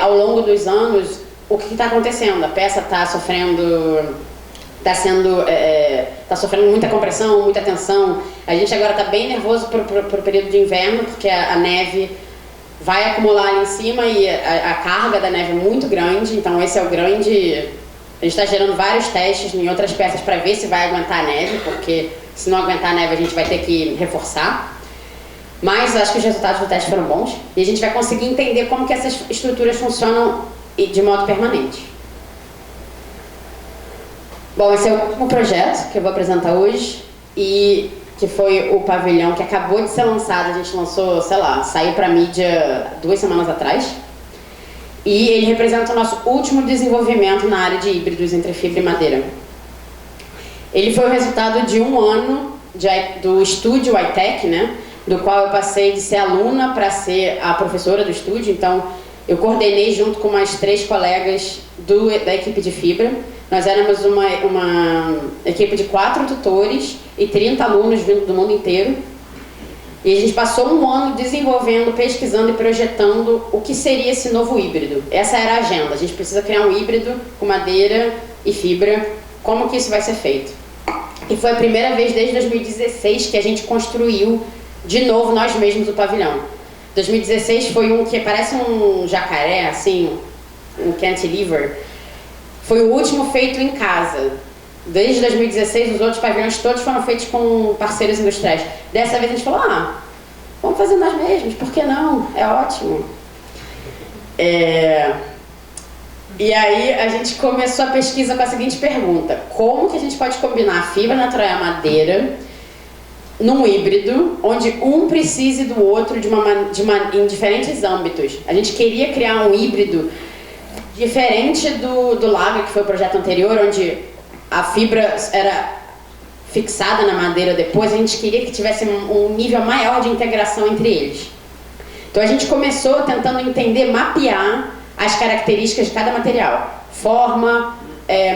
ao longo dos anos o que está acontecendo. A peça está sofrendo muita compressão, muita tensão. A gente agora está bem nervoso para o período de inverno, porque a neve vai acumular ali em cima e a carga da neve é muito grande. Então esse é o grande... A gente está gerando vários testes em outras peças para ver se vai aguentar a neve, porque se não aguentar a neve a gente vai ter que reforçar. Mas acho que os resultados do teste foram bons e a gente vai conseguir entender como que essas estruturas funcionam de modo permanente. Bom, esse é o último projeto que eu vou apresentar hoje e que foi o pavilhão que acabou de ser lançado. A gente lançou, sei lá, saiu para mídia 2 semanas atrás. E ele representa o nosso último desenvolvimento na área de híbridos entre fibra e madeira. Ele foi o resultado de um ano do estúdio iTech, né? Do qual eu passei de ser aluna para ser a professora do estúdio. Então, eu coordenei junto com mais 3 colegas da equipe de fibra. Nós éramos uma equipe de 4 tutores e 30 alunos vindo do mundo inteiro. E a gente passou um ano desenvolvendo, pesquisando e projetando o que seria esse novo híbrido. Essa era a agenda. A gente precisa criar um híbrido com madeira e fibra. Como que isso vai ser feito? E foi a primeira vez desde 2016 que a gente construiu de novo nós mesmos o pavilhão. 2016 foi um que parece um jacaré, assim, um cantilever. Foi o último feito em casa. Desde 2016, os outros pavilhões todos foram feitos com parceiros industriais. Dessa vez a gente falou, vamos fazer nós mesmos, por que não? É ótimo. E aí a gente começou a pesquisa com a seguinte pergunta: como que a gente pode combinar a fibra natural e a madeira num híbrido, onde um precise do outro em diferentes âmbitos? A gente queria criar um híbrido diferente do Lago, que foi o projeto anterior, onde a fibra era fixada na madeira depois. A gente queria que tivesse um nível maior de integração entre eles. Então a gente começou tentando entender, mapear as características de cada material. Forma,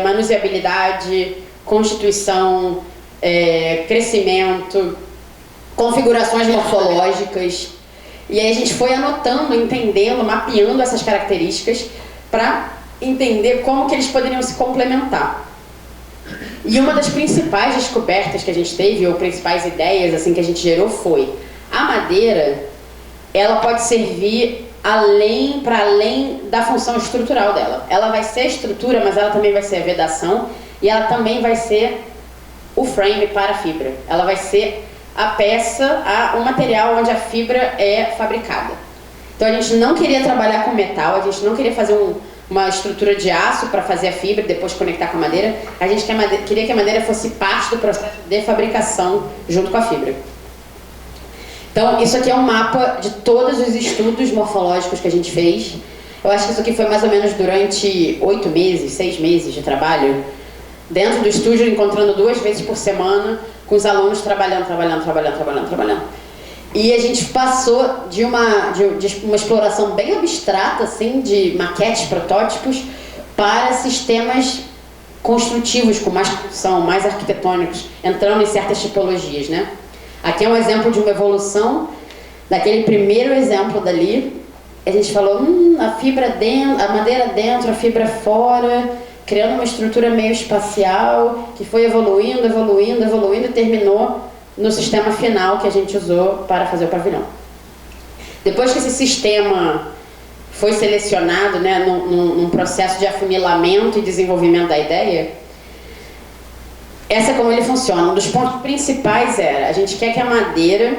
manuseabilidade, constituição, crescimento, configurações morfológicas. E aí a gente foi anotando, entendendo, mapeando essas características para entender como que eles poderiam se complementar. E uma das principais descobertas que a gente teve, ou principais ideias assim que a gente gerou, foi: a madeira, ela pode servir para além da função estrutural dela. Ela vai ser a estrutura, mas ela também vai ser a vedação, e ela também vai ser o frame para a fibra. Ela vai ser a peça, o material onde a fibra é fabricada. Então a gente não queria trabalhar com metal, a gente não queria fazer uma estrutura de aço para fazer a fibra e depois conectar com a madeira. A gente queria que a madeira fosse parte do processo de fabricação junto com a fibra. Então isso aqui é um mapa de todos os estudos morfológicos que a gente fez. Eu acho que isso aqui foi mais ou menos durante 8 meses, 6 meses de trabalho, dentro do estúdio, encontrando 2 vezes por semana, com os alunos trabalhando. E a gente passou de uma exploração bem abstrata, assim, de maquetes, protótipos, para sistemas construtivos, com mais construção, mais arquitetônicos, entrando em certas tipologias, né? Aqui é um exemplo de uma evolução daquele primeiro exemplo dali. A gente falou, a fibra dentro, a madeira dentro, a fibra fora, criando uma estrutura meio espacial, que foi evoluindo e terminou no sistema final que a gente usou para fazer o pavilhão. Depois que esse sistema foi selecionado, né, num processo de afunilamento e desenvolvimento da ideia, essa é como ele funciona. Um dos pontos principais era: a gente quer que a madeira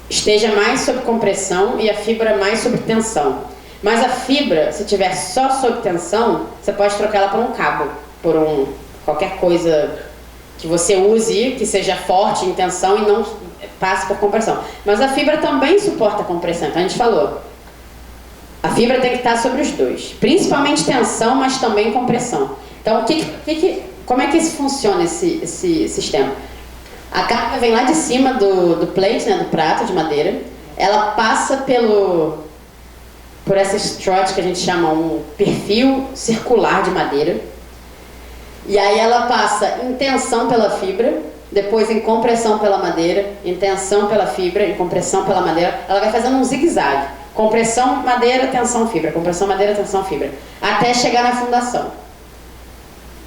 esteja mais sob compressão e a fibra mais sob tensão. Mas a fibra, se tiver só sob tensão, você pode trocar ela por um cabo, por qualquer coisa que você use, que seja forte em tensão e não passe por compressão. Mas a fibra também suporta compressão. Então a gente falou, a fibra tem que estar sobre os dois, principalmente tensão, mas também compressão. Então como é que isso funciona, esse sistema? A carga vem lá de cima do plate, né, do prato de madeira. Ela passa por essa strut que a gente chama um perfil circular de madeira. E aí ela passa em tensão pela fibra, depois em compressão pela madeira, em tensão pela fibra, em compressão pela madeira. Ela vai fazendo um zigue-zague. Compressão, madeira, tensão, fibra. Compressão, madeira, tensão, fibra. Até chegar na fundação.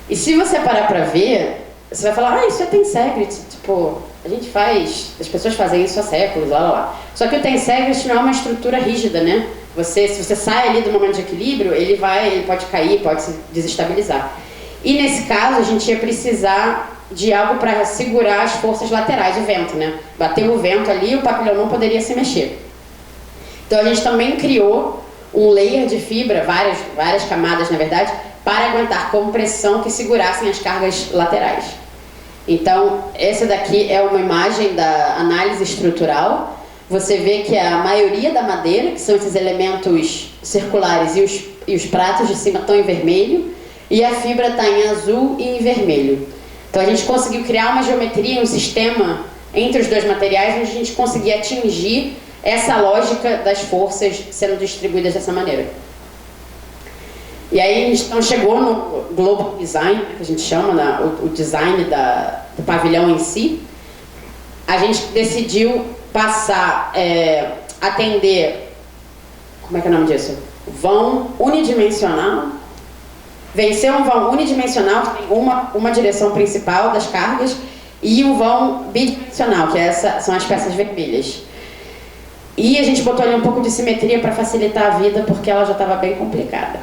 E se você parar pra ver, você vai falar, isso é tensegrity. Tipo, a gente faz, as pessoas fazem isso há séculos, lá. Só que o tensegrity não é uma estrutura rígida, né? Se você sai ali do momento de equilíbrio, ele pode cair, pode se desestabilizar. E nesse caso, a gente ia precisar de algo para segurar as forças laterais de vento, né? Bateu o vento ali, o pavilhão não poderia se mexer. Então a gente também criou um layer de fibra, várias camadas na verdade, para aguentar compressão que segurassem as cargas laterais. Então, essa daqui é uma imagem da análise estrutural. Você vê que a maioria da madeira, que são esses elementos circulares e os pratos de cima estão em vermelho, e a fibra está em azul e em vermelho. Então a gente conseguiu criar uma geometria, um sistema entre os dois materiais, onde a gente conseguia atingir essa lógica das forças sendo distribuídas dessa maneira. E aí a gente então chegou no Global Design, que a gente chama, o design do pavilhão em si. A gente decidiu passar, atender, como é que é o nome disso? Vão unidimensional. Vencer um vão unidimensional, que tem uma direção principal das cargas, e um vão bidimensional, que são as peças vermelhas. E a gente botou ali um pouco de simetria para facilitar a vida, porque ela já estava bem complicada.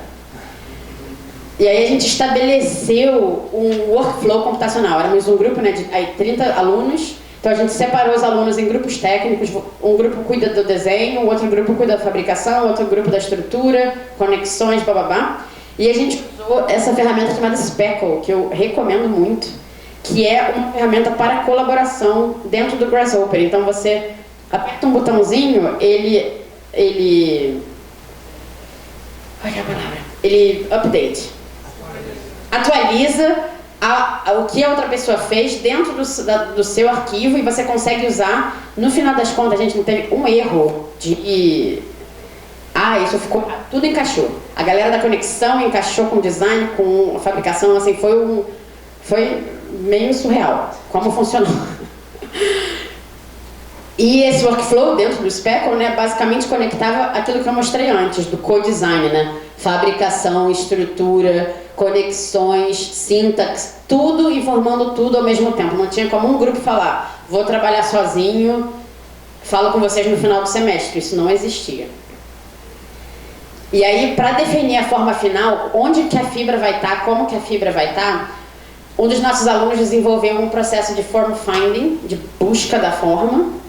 E aí a gente estabeleceu um workflow computacional. Éramos um grupo, né, de 30 alunos. Então a gente separou os alunos em grupos técnicos. Um grupo cuida do desenho, o outro grupo cuida da fabricação, o outro grupo da estrutura, conexões, bababá. E a gente usou essa ferramenta chamada Speckle, que eu recomendo muito, que é uma ferramenta para colaboração dentro do Grasshopper. Então você aperta um botãozinho, ele atualiza o que a outra pessoa fez dentro do seu arquivo, e você consegue usar. No final das contas, a gente não teve um erro de... isso ficou... Tudo encaixou. A galera da conexão encaixou com o design, com a fabricação, assim, foi meio surreal como funcionou. E esse workflow dentro do Speckle, né, basicamente conectava aquilo que eu mostrei antes, do co-design, né? Fabricação, estrutura, conexões, sintaxe, tudo informando tudo ao mesmo tempo. Não tinha como um grupo falar, vou trabalhar sozinho, falo com vocês no final do semestre. Isso não existia. E aí, para definir a forma final, onde que a fibra vai estar, como que a fibra vai estar, um dos nossos alunos desenvolveu um processo de form finding, de busca da forma,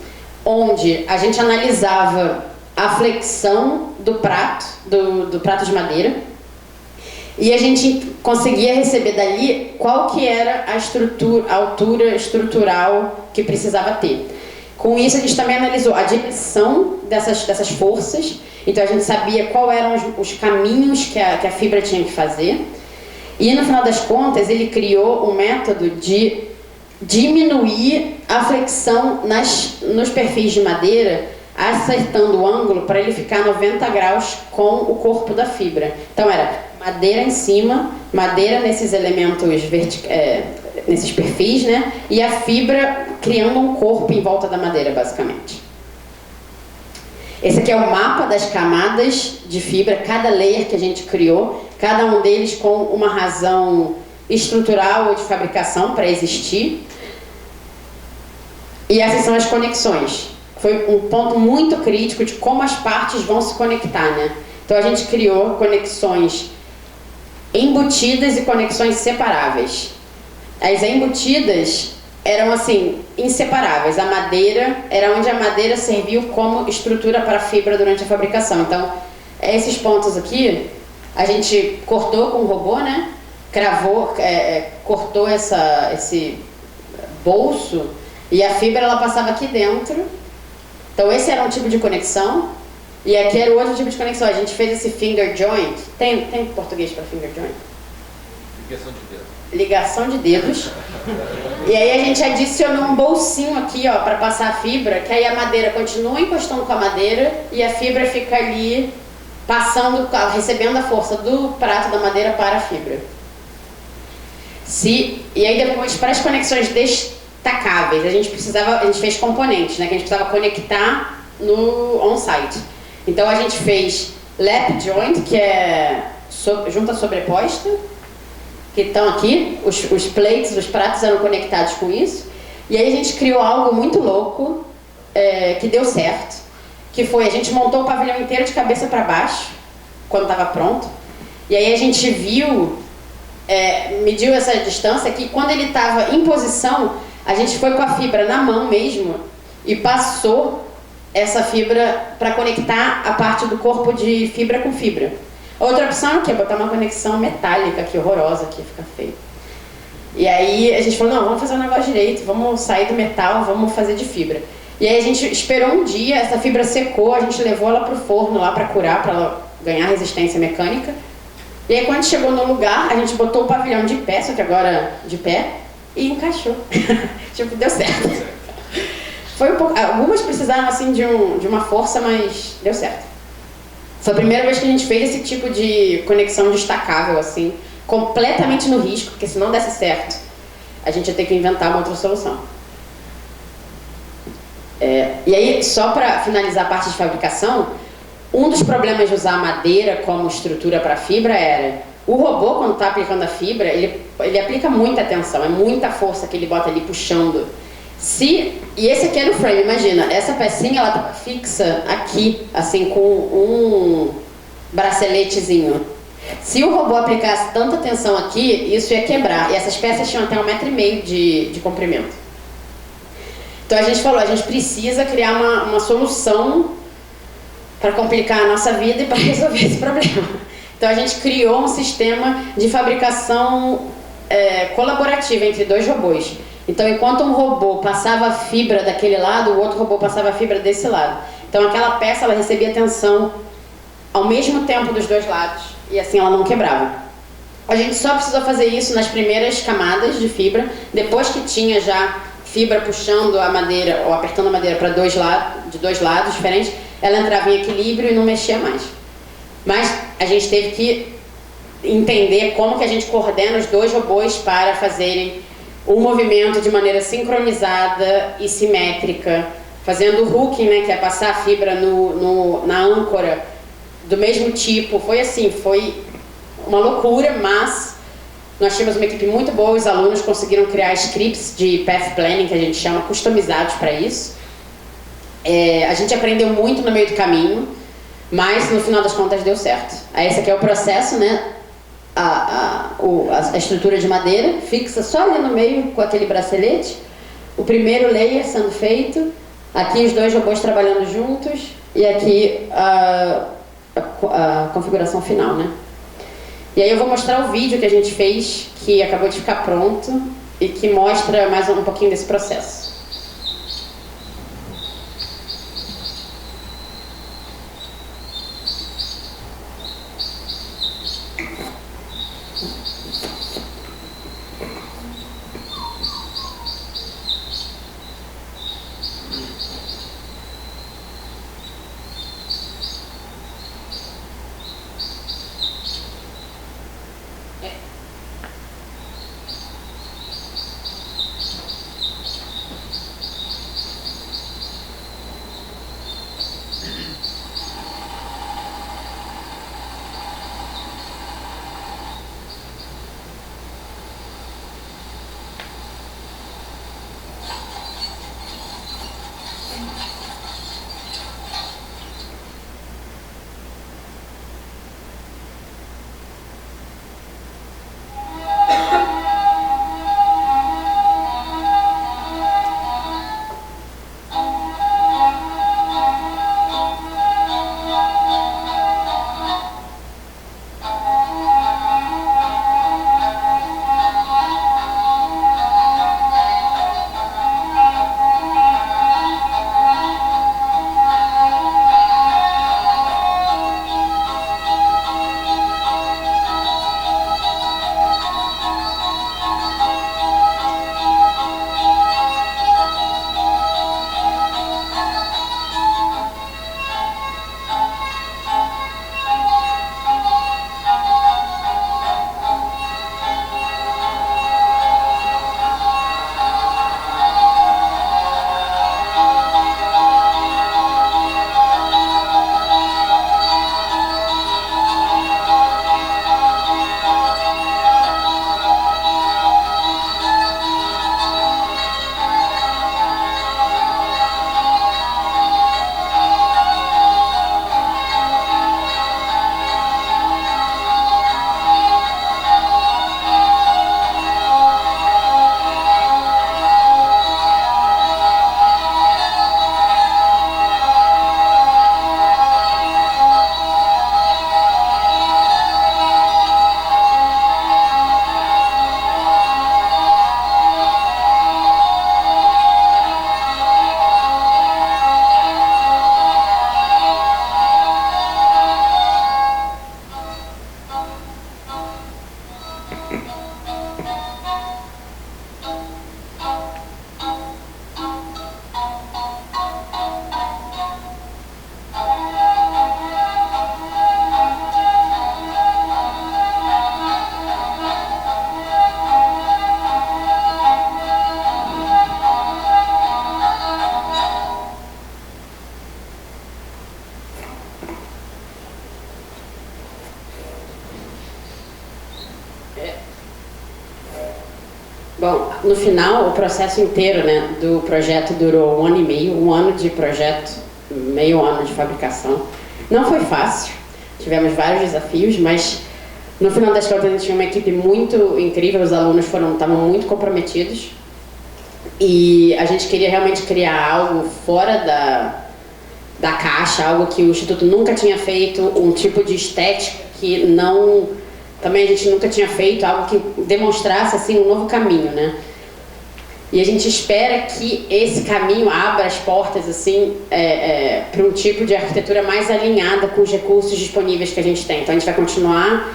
onde a gente analisava a flexão do prato, do prato de madeira, e a gente conseguia receber dali qual que era a altura estrutural que precisava ter. Com isso, a gente também analisou a direção dessas forças. Então a gente sabia quais eram os caminhos que a fibra tinha que fazer. E no final das contas, ele criou um método de diminuir a flexão nos perfis de madeira, acertando o ângulo para ele ficar 90 graus com o corpo da fibra. Então era madeira em cima, madeira nesses elementos nesses perfis, né? E a fibra criando um corpo em volta da madeira, basicamente. Esse aqui é o mapa das camadas de fibra, cada layer que a gente criou, cada um deles com uma razão estrutural ou de fabricação para existir. E essas são as conexões. Foi um ponto muito crítico de como as partes vão se conectar, né? Então a gente criou conexões embutidas e conexões separáveis. As embutidas eram assim, inseparáveis. A madeira era onde a madeira serviu como estrutura para a fibra durante a fabricação. Então, esses pontos aqui, a gente cortou com o robô, né? Cravou, cortou esse bolso, e a fibra ela passava aqui dentro. Então, esse era um tipo de conexão, e aqui era o outro tipo de conexão. A gente fez esse finger joint. Tem português para finger joint? Ligação de dedos. Ligação de dedos. E aí a gente adicionou um bolsinho aqui, ó, para passar a fibra, que aí a madeira continua encostando com a madeira e a fibra fica ali passando, recebendo a força do prato da madeira para a fibra. E aí depois, para as conexões destacáveis, a gente fez componentes, né, que a gente precisava conectar no on-site. Então a gente fez lap joint, que é junta sobreposta, que estão aqui, os plates, os pratos eram conectados com isso. E aí a gente criou algo muito louco, que deu certo, que foi, a gente montou o pavilhão inteiro de cabeça para baixo, quando estava pronto, e aí a gente mediu essa distância, que quando ele estava em posição, a gente foi com a fibra na mão mesmo, e passou essa fibra para conectar a parte do corpo de fibra com fibra. Outra opção é o quê? Botar uma conexão metálica aqui, horrorosa, aqui, fica feio. E aí a gente falou, não, vamos fazer o negócio direito, vamos sair do metal, vamos fazer de fibra. E aí a gente esperou um dia, essa fibra secou, a gente levou ela pro forno lá para curar, para ela ganhar resistência mecânica. E aí quando chegou no lugar, a gente botou o pavilhão de pé, só que agora de pé, e encaixou. Tipo, deu certo. Foi um pouco, algumas precisaram assim de uma força, mas deu certo. Foi a primeira vez que a gente fez esse tipo de conexão destacável, assim, completamente no risco, porque se não desse certo, a gente ia ter que inventar uma outra solução. E aí, só para finalizar a parte de fabricação, um dos problemas de usar madeira como estrutura para fibra era o robô, quando está aplicando a fibra, ele aplica muita tensão, é muita força que ele bota ali puxando. E esse aqui era o frame, imagina, essa pecinha ela estava fixa aqui, assim, com um braceletezinho. Se o robô aplicasse tanta tensão aqui, isso ia quebrar. E essas peças tinham até 1,5 m de comprimento. Então a gente falou, a gente precisa criar uma solução para complicar a nossa vida e para resolver esse problema. Então a gente criou um sistema de fabricação colaborativa entre 2 robôs. Então enquanto um robô passava a fibra daquele lado, o outro robô passava a fibra desse lado. Então aquela peça ela recebia tensão ao mesmo tempo dos 2 lados e assim ela não quebrava. A gente só precisou fazer isso nas primeiras camadas de fibra, depois que tinha já fibra puxando a madeira ou apertando a madeira para de dois lados diferentes, ela entrava em equilíbrio e não mexia mais. Mas a gente teve que entender como que a gente coordena os 2 robôs para fazerem o movimento de maneira sincronizada e simétrica, fazendo o hooking, né, que é passar a fibra na âncora do mesmo tipo. Foi assim, foi uma loucura, mas nós tínhamos uma equipe muito boa, os alunos conseguiram criar scripts de path planning, que a gente chama, customizados para isso. A gente aprendeu muito no meio do caminho, mas no final das contas deu certo. Aí esse aqui é o processo, né? A estrutura de madeira fixa só ali no meio com aquele bracelete. O primeiro layer sendo feito, aqui os 2 robôs trabalhando juntos e aqui a configuração final, né? E aí eu vou mostrar o vídeo que a gente fez, que acabou de ficar pronto e que mostra mais um pouquinho desse processo. Bom, no final, o processo inteiro, né, do projeto durou 1 ano e meio, 1 ano de projeto, meio ano de fabricação. Não foi fácil, tivemos vários desafios, mas no final das contas a gente tinha uma equipe muito incrível, os alunos estavam muito comprometidos e a gente queria realmente criar algo fora da caixa, algo que o Instituto nunca tinha feito, um tipo de estética que também a gente nunca tinha feito, algo que demonstrasse assim um novo caminho, né? E a gente espera que esse caminho abra as portas assim para um tipo de arquitetura mais alinhada com os recursos disponíveis que a gente tem. Então a gente vai continuar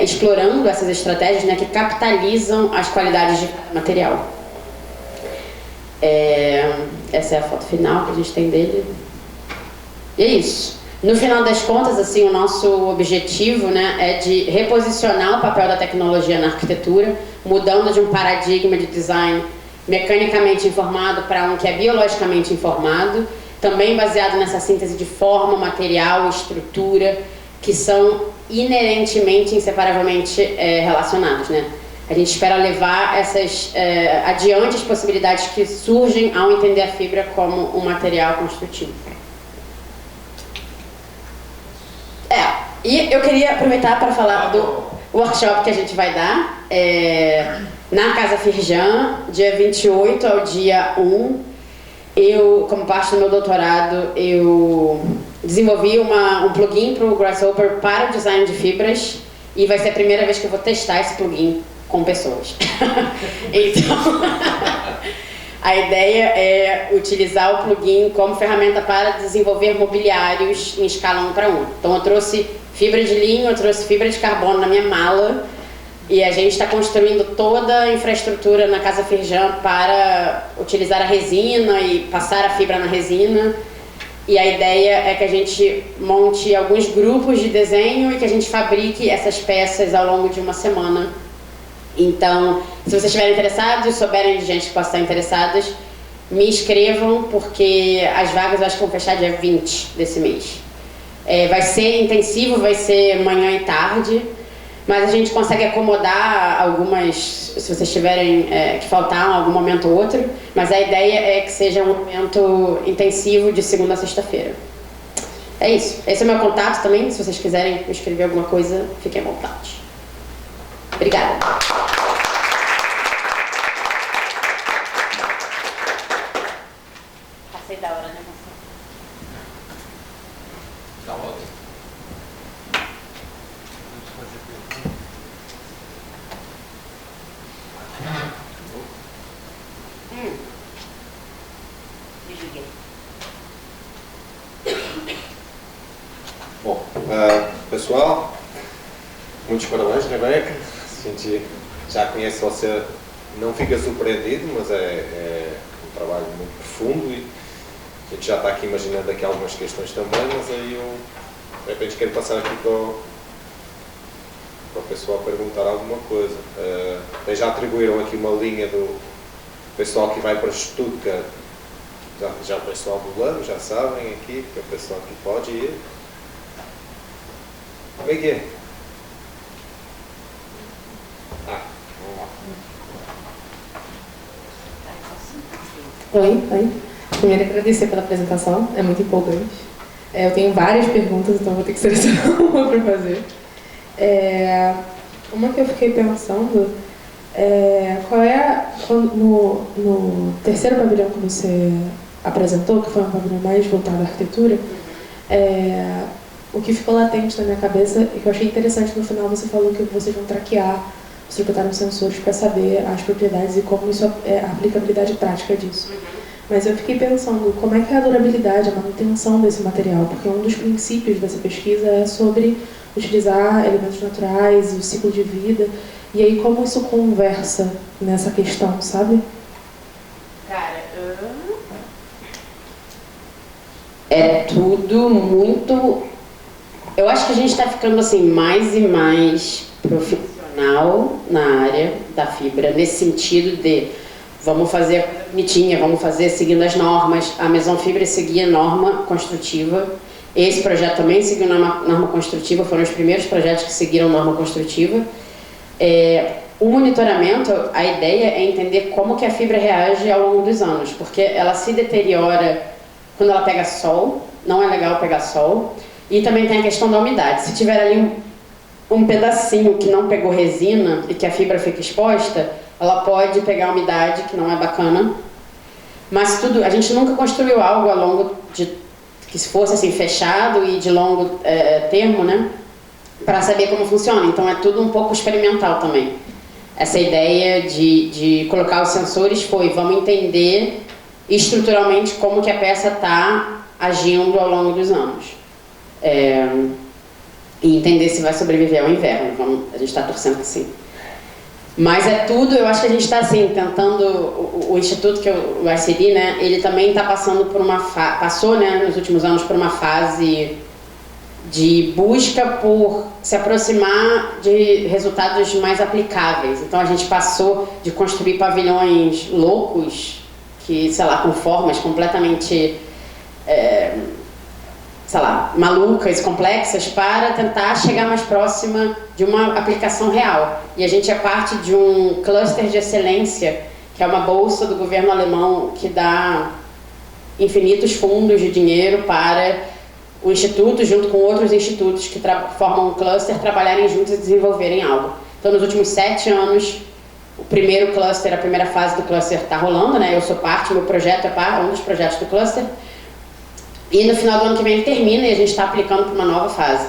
explorando essas estratégias, né, que capitalizam as qualidades de material. Essa é a foto final que a gente tem dele. E é isso. No final das contas, assim, o nosso objetivo, né, é de reposicionar o papel da tecnologia na arquitetura, mudando de um paradigma de design mecanicamente informado para um que é biologicamente informado, também baseado nessa síntese de forma, material, estrutura, que são inerentemente, inseparavelmente relacionados, né? A gente espera levar adiante as possibilidades que surgem ao entender a fibra como um material construtivo. E eu queria aproveitar para falar do workshop que a gente vai dar na Casa Firjan, dia 28 ao dia 1. Eu, como parte do meu doutorado, eu desenvolvi um plugin para o Grasshopper para o design de fibras e vai ser a primeira vez que eu vou testar esse plugin com pessoas. Então, a ideia é utilizar o plugin como ferramenta para desenvolver mobiliários em escala 1 para 1. Então eu trouxe fibra de linho, eu trouxe fibra de carbono na minha mala e a gente está construindo toda a infraestrutura na Casa Firjan para utilizar a resina e passar a fibra na resina. E a ideia é que a gente monte alguns grupos de desenho e que a gente fabrique essas peças ao longo de uma semana. Então, se vocês estiverem interessados e souberem de gente que possa estar interessadas, me inscrevam, porque as vagas eu acho que vão fechar dia 20 desse mês. Vai ser intensivo, vai ser manhã e tarde, mas a gente consegue acomodar algumas, se vocês tiverem que faltar em algum momento ou outro, mas a ideia é que seja um momento intensivo de segunda a sexta-feira. É isso. Esse é o meu contato também, se vocês quiserem me escrever alguma coisa, fiquem à vontade. Obrigada. Passei da hora, né, Marcelo? Tá ótimo. Desliguei. Bom, pessoal, muitos parabéns, Rebeca. A gente já conhece você, não fica surpreendido, mas é um trabalho muito profundo e a gente já está aqui imaginando aqui algumas questões também, mas aí eu, de repente, quero passar aqui para o pessoal perguntar alguma coisa. Já atribuíram aqui uma linha do pessoal que vai para Stuttgart, já o pessoal do ano, já sabem aqui, que é o pessoal que pode ir. Como é que é? Oi. Primeiro, agradecer pela apresentação, é muito empolgante. Eu tenho várias perguntas, então vou ter que selecionar uma para fazer. Uma que eu fiquei pensando qual é, no terceiro pavilhão que você apresentou, que foi um pavilhão mais voltado à arquitetura, o que ficou latente na minha cabeça e que eu achei interessante no final, você falou que vocês vão traquear, vocês botaram sensores para saber as propriedades e como isso é a aplicabilidade prática disso. Mas eu fiquei pensando como é que é a durabilidade, a manutenção desse material, porque um dos princípios dessa pesquisa é sobre utilizar elementos naturais, o ciclo de vida, e aí como isso conversa nessa questão, sabe? Cara, é tudo muito... Eu acho que a gente está ficando assim mais e mais profissional na área da fibra, nesse sentido de vamos fazer a coisa bonitinha, vamos fazer seguindo as normas. A Maison Fibre seguia norma construtiva. Esse projeto também seguiu norma construtiva, foram os primeiros projetos que seguiram norma construtiva. o monitoramento, a ideia é entender como que a fibra reage ao longo dos anos, porque ela se deteriora quando ela pega sol, não é legal pegar sol, e também tem a questão da umidade. Se tiver ali um pedacinho que não pegou resina e que a fibra fica exposta, ela pode pegar umidade, que não é bacana. Mas a gente nunca construiu algo a longo que fosse assim fechado e de longo termo, né, para saber como funciona. Então é tudo um pouco experimental também. Essa ideia de colocar os sensores vamos entender estruturalmente como que a peça está agindo ao longo dos anos. E entender se vai sobreviver ao inverno. A gente está torcendo que sim. Mas é tudo, eu acho que a gente está assim, tentando, o Instituto, que é o ICD, né, ele também está passando por passou, né, nos últimos anos por uma fase de busca por se aproximar de resultados mais aplicáveis. Então a gente passou de construir pavilhões loucos, que, sei lá, com formas completamente, sei lá, malucas, complexas, para tentar chegar mais próxima de uma aplicação real. E a gente é parte de um cluster de excelência, que é uma bolsa do governo alemão que dá infinitos fundos de dinheiro para o Instituto, junto com outros institutos que formam um cluster, trabalharem juntos e desenvolverem algo. Então, nos últimos 7 anos, o primeiro cluster, a primeira fase do cluster está rolando, né? Eu sou parte, meu projeto é um dos projetos do cluster. E no final do ano que vem ele termina e a gente está aplicando para uma nova fase,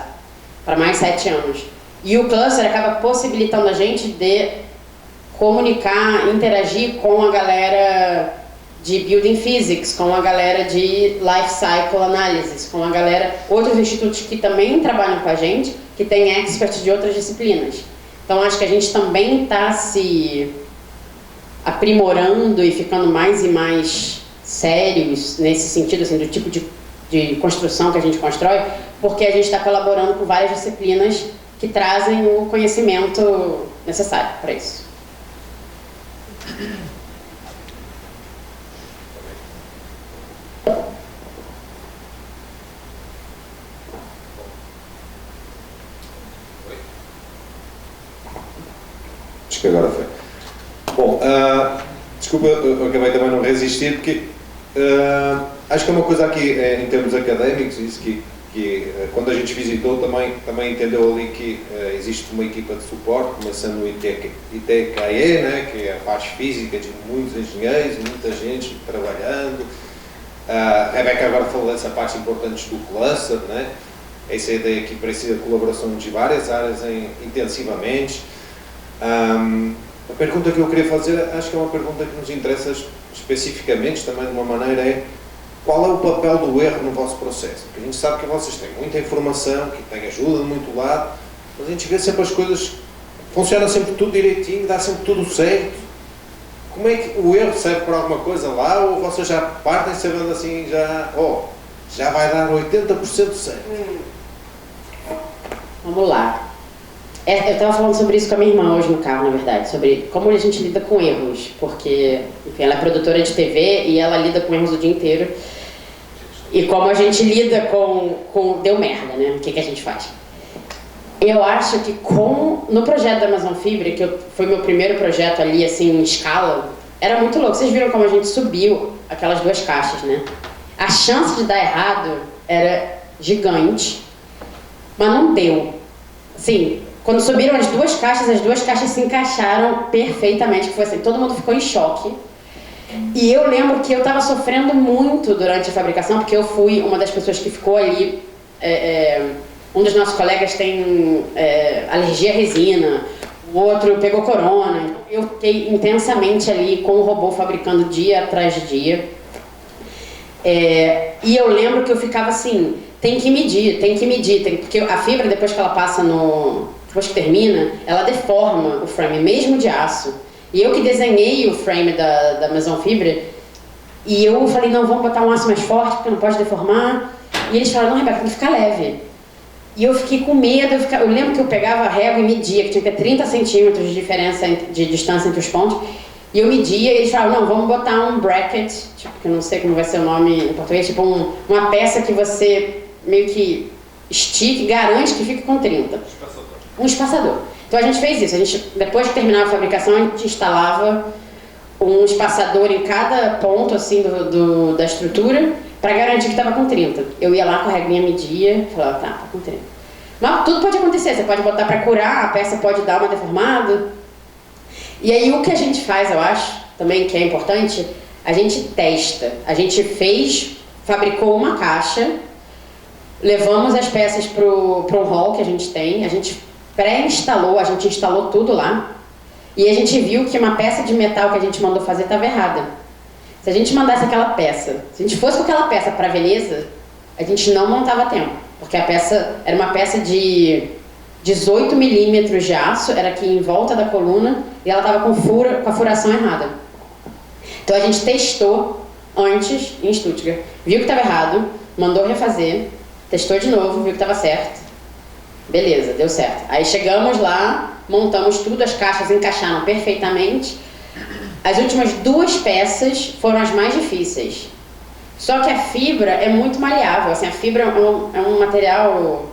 para mais 7 anos. E o cluster acaba possibilitando a gente de comunicar, interagir com a galera de Building Physics, com a galera de Life Cycle Analysis, com a galera, outros institutos que também trabalham com a gente, que têm experts de outras disciplinas. Então acho que a gente também está se aprimorando e ficando mais e mais sérios nesse sentido, assim, do tipo de construção que a gente constrói, porque a gente está colaborando com várias disciplinas que trazem o conhecimento necessário para isso. Acho que agora foi. Bom, desculpa, eu acabei também não resistir, porque acho que é uma coisa aqui, em termos académicos, isso que quando a gente visitou também entendeu ali que existe uma equipa de suporte, começando no ITKE, né, que é a parte física de muitos engenheiros, muita gente trabalhando. A Rebeca agora falou dessa parte importante do cluster, né? Essa ideia que precisa de colaboração de várias áreas intensivamente. A pergunta que eu queria fazer, acho que é uma pergunta que nos interessa especificamente também de uma maneira, é qual é o papel do erro no vosso processo? Porque a gente sabe que vocês têm muita informação, que têm ajuda de muito lado, mas a gente vê sempre as coisas, funciona sempre tudo direitinho, dá sempre tudo certo. Como é que o erro serve para alguma coisa lá, ou vocês já partem sabendo assim, já vai dar 80% certo? Vamos lá. Eu estava falando sobre isso com a minha irmã hoje no carro, na verdade, sobre como a gente lida com erros, porque, enfim, ela é produtora de TV e ela lida com erros o dia inteiro. E como a gente lida com deu merda, né? O que a gente faz? Eu acho que no projeto da Amazon Fibra, que foi meu primeiro projeto ali, assim, em escala, era muito louco. Vocês viram como a gente subiu aquelas 2 caixas, né? A chance de dar errado era gigante, mas não deu. Sim. Quando subiram as 2 caixas se encaixaram perfeitamente, que foi assim, todo mundo ficou em choque. E eu lembro que eu estava sofrendo muito durante a fabricação, porque eu fui uma das pessoas que ficou ali, um dos nossos colegas tem alergia à resina, o outro pegou corona. Eu fiquei intensamente ali com o robô fabricando dia atrás de dia. E eu lembro que eu ficava assim, tem que medir, porque a fibra, depois que ela passa depois que termina, ela deforma o frame, mesmo de aço. E eu que desenhei o frame da Amazon Fibra, e eu falei, não, vamos botar um aço mais forte, porque não pode deformar. E eles falaram, não, Rebeca, tem que ficar leve. E eu fiquei com medo, eu lembro que eu pegava a régua e media, que tinha que ter 30 centímetros de diferença de distância entre os pontos. E eu media, e eles falaram, não, vamos botar um bracket, tipo, que eu não sei como vai ser o nome em português, tipo uma peça que você meio que estica e garante que fique com 30. Um espaçador. Então a gente fez isso, depois de terminar a fabricação, a gente instalava um espaçador em cada ponto assim, da estrutura para garantir que estava com 30. Eu ia lá com a reguinha, media, falava, tá com 30. Mas tudo pode acontecer, você pode botar para curar, a peça pode dar uma deformada. E aí o que a gente faz, eu acho, também que é importante, a gente testa. A gente fabricou uma caixa, levamos as peças para um hall que a gente tem, a gente pré-instalou, a gente instalou tudo lá, e a gente viu que uma peça de metal que a gente mandou fazer estava errada. Se a gente mandasse aquela peça, se a gente fosse com aquela peça para Veneza, a gente não montava a tempo, porque a peça era uma peça de 18 milímetros de aço, era aqui em volta da coluna, e ela estava com a furação errada. Então a gente testou antes em Stuttgart, viu que estava errado, mandou refazer, testou de novo, viu que estava certo. Beleza, deu certo. Aí chegamos lá, montamos tudo, as caixas encaixaram perfeitamente. As últimas 2 peças foram as mais difíceis. Só que a fibra é muito maleável, assim, a fibra é um material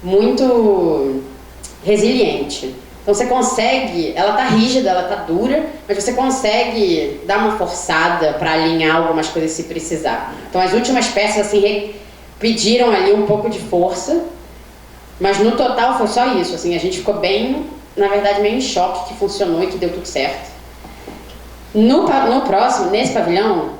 muito resiliente. Então você consegue, ela tá rígida, ela tá dura, mas você consegue dar uma forçada para alinhar algumas coisas se precisar. Então as últimas peças assim pediram ali um pouco de força, mas no total foi só isso, assim, a gente ficou bem, na verdade meio em choque que funcionou e que deu tudo certo. No próximo, nesse pavilhão,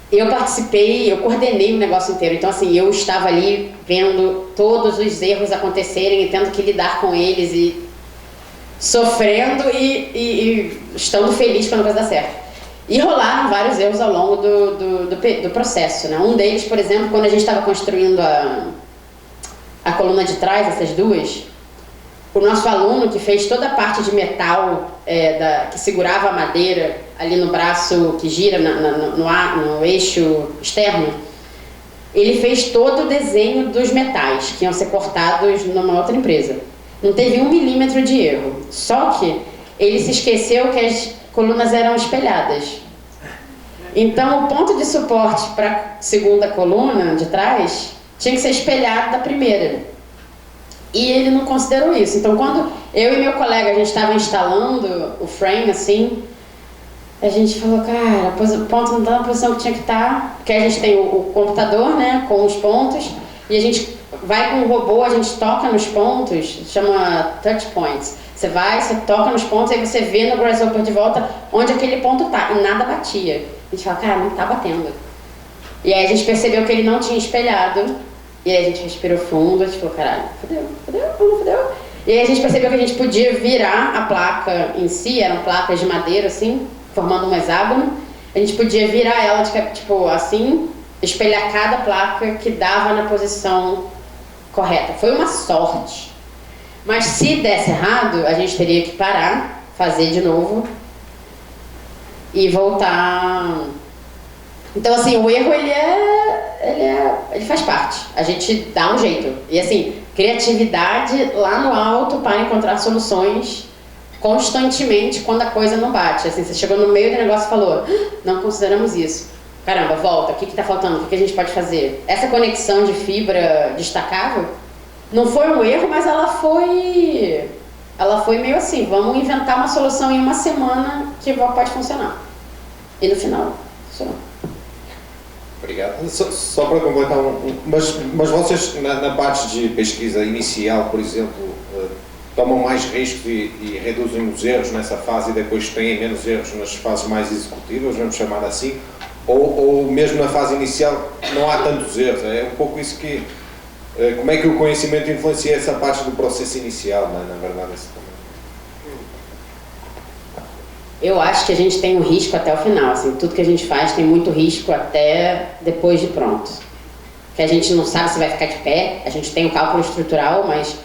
eu participei, eu coordenei o negócio inteiro, então assim, eu estava ali vendo todos os erros acontecerem e tendo que lidar com eles e sofrendo e estando feliz quando a coisa dá certo. E rolaram vários erros ao longo do processo, né? Um deles, por exemplo, quando a gente estava construindo a coluna de trás, essas duas, o nosso aluno que fez toda a parte de metal que segurava a madeira ali no braço que gira no eixo externo, ele fez todo o desenho dos metais que iam ser cortados numa outra empresa. Não teve 1 milímetro de erro. Só que ele se esqueceu que as colunas eram espelhadas. Então o ponto de suporte para a segunda coluna de trás tinha que ser espelhado da primeira. E ele não considerou isso. Então quando eu e meu colega a gente estava instalando o frame assim, a gente falou, cara, o ponto não está na posição que tinha que estar, porque a gente tem o computador, né, com os pontos, e a gente vai com o robô, a gente toca nos pontos, chama touch points. Você vai, você toca nos pontos, aí você vê no Grasshopper de volta onde aquele ponto tá, e nada batia. A gente fala, cara, não tá batendo. E aí a gente percebeu que ele não tinha espelhado, e aí a gente respirou fundo, a gente falou, caralho, fudeu. E aí a gente percebeu que a gente podia virar a placa em si, eram placas de madeira assim, formando um hexágono, a gente podia virar ela, tipo assim, espelhar cada placa que dava na posição correta. Foi uma sorte. Mas se desse errado, a gente teria que parar, fazer de novo e voltar. Então assim, o erro ele faz parte. A gente dá um jeito. E assim, criatividade lá no alto para encontrar soluções constantemente quando a coisa não bate. Assim, você chegou no meio do negócio e falou, não consideramos isso. Caramba, volta, o que está faltando? O que a gente pode fazer? Essa conexão de fibra destacável não foi um erro, mas ela foi meio assim, vamos inventar uma solução em uma semana que pode funcionar. E no final, funcionou. Obrigado. Só para completar, mas vocês na parte de pesquisa inicial, por exemplo, tomam mais risco e reduzem os erros nessa fase e depois têm menos erros nas fases mais executivas, vamos chamar assim, ou mesmo na fase inicial não há tantos erros? É um pouco isso que... Como é que o conhecimento influencia essa parte do processo inicial, na verdade? Eu acho que a gente tem um risco até o final, assim, tudo que a gente faz tem muito risco até depois de pronto. Que a gente não sabe se vai ficar de pé, a gente tem o cálculo estrutural, mas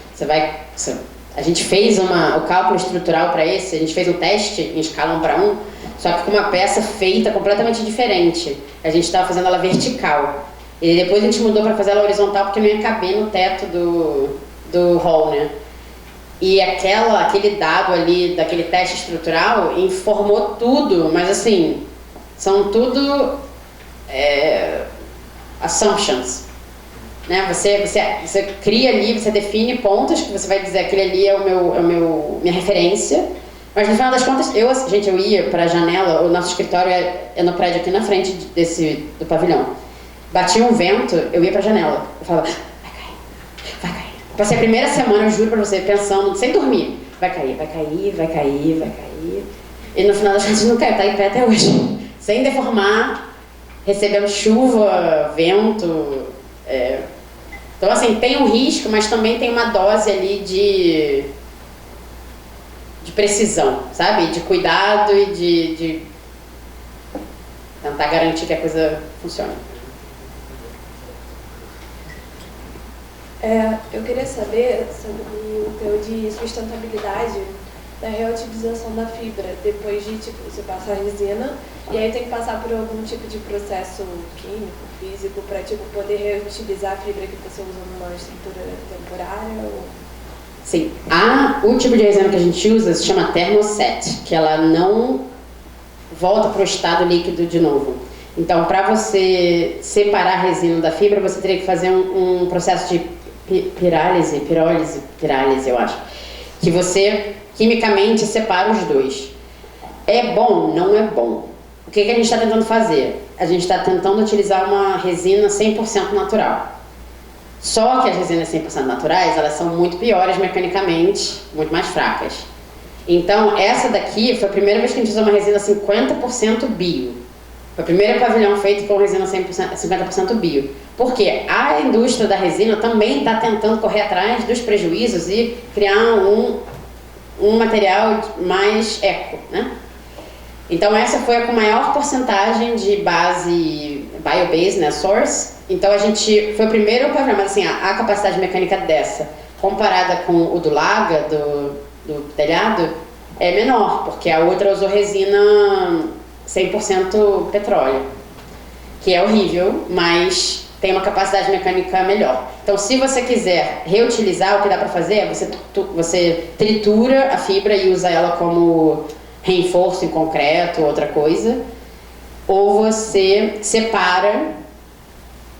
a gente fez o cálculo estrutural para esse, a gente fez um teste em escala 1 para 1, só que com uma peça feita completamente diferente. A gente estava fazendo ela vertical. E depois a gente mudou para fazer ela horizontal porque não ia caber no teto do hall, né? E aquele dado ali, daquele teste estrutural, informou tudo, mas assim, são tudo assumptions. né? Você cria ali, você define pontos que você vai dizer aquele ali é minha referência. Mas no final das contas, eu ia para a janela, o nosso escritório é no prédio aqui na frente do pavilhão. Batia um vento, eu ia para a janela. Eu falava, vai cair, vai cair. Passei a primeira semana, eu juro para você, pensando, sem dormir, vai cair, vai cair, vai cair, vai cair. E no final das contas não caiu, tá em pé até hoje. Sem deformar, recebendo chuva, vento. Então assim, tem um risco, mas também tem uma dose ali de precisão, sabe? De cuidado e de tentar garantir que a coisa funcione. Eu queria saber sobre o teu de sustentabilidade da reutilização da fibra, depois de você passar a resina e aí tem que passar por algum tipo de processo químico, físico, para poder reutilizar a fibra que você usa numa estrutura temporária? Ou... Sim. O tipo de resina que a gente usa se chama thermoset, que ela não volta para o estado líquido de novo. Então, para você separar a resina da fibra, você teria que fazer um processo de pirálise, eu acho, que você quimicamente separa os dois. É bom? Não é bom. O que a gente está tentando fazer? A gente está tentando utilizar uma resina 100% natural. Só que as resinas 100% naturais, elas são muito piores mecanicamente, muito mais fracas. Então, essa daqui foi a primeira vez que a gente usou uma resina 50% bio. Foi o primeiro pavilhão feito com resina 50% bio. Porque a indústria da resina também está tentando correr atrás dos prejuízos e criar um material mais eco, né? Então essa foi a com maior porcentagem de base bio-based, né, source. Então a gente foi o primeiro pavilhão, mas assim, a capacidade mecânica dessa, comparada com o do Laga, do telhado, é menor, porque a outra usou resina 100% petróleo, que é horrível, mas tem uma capacidade mecânica melhor. Então, se você quiser reutilizar, o que dá para fazer é você tritura a fibra e usa ela como reforço em concreto ou outra coisa, ou você separa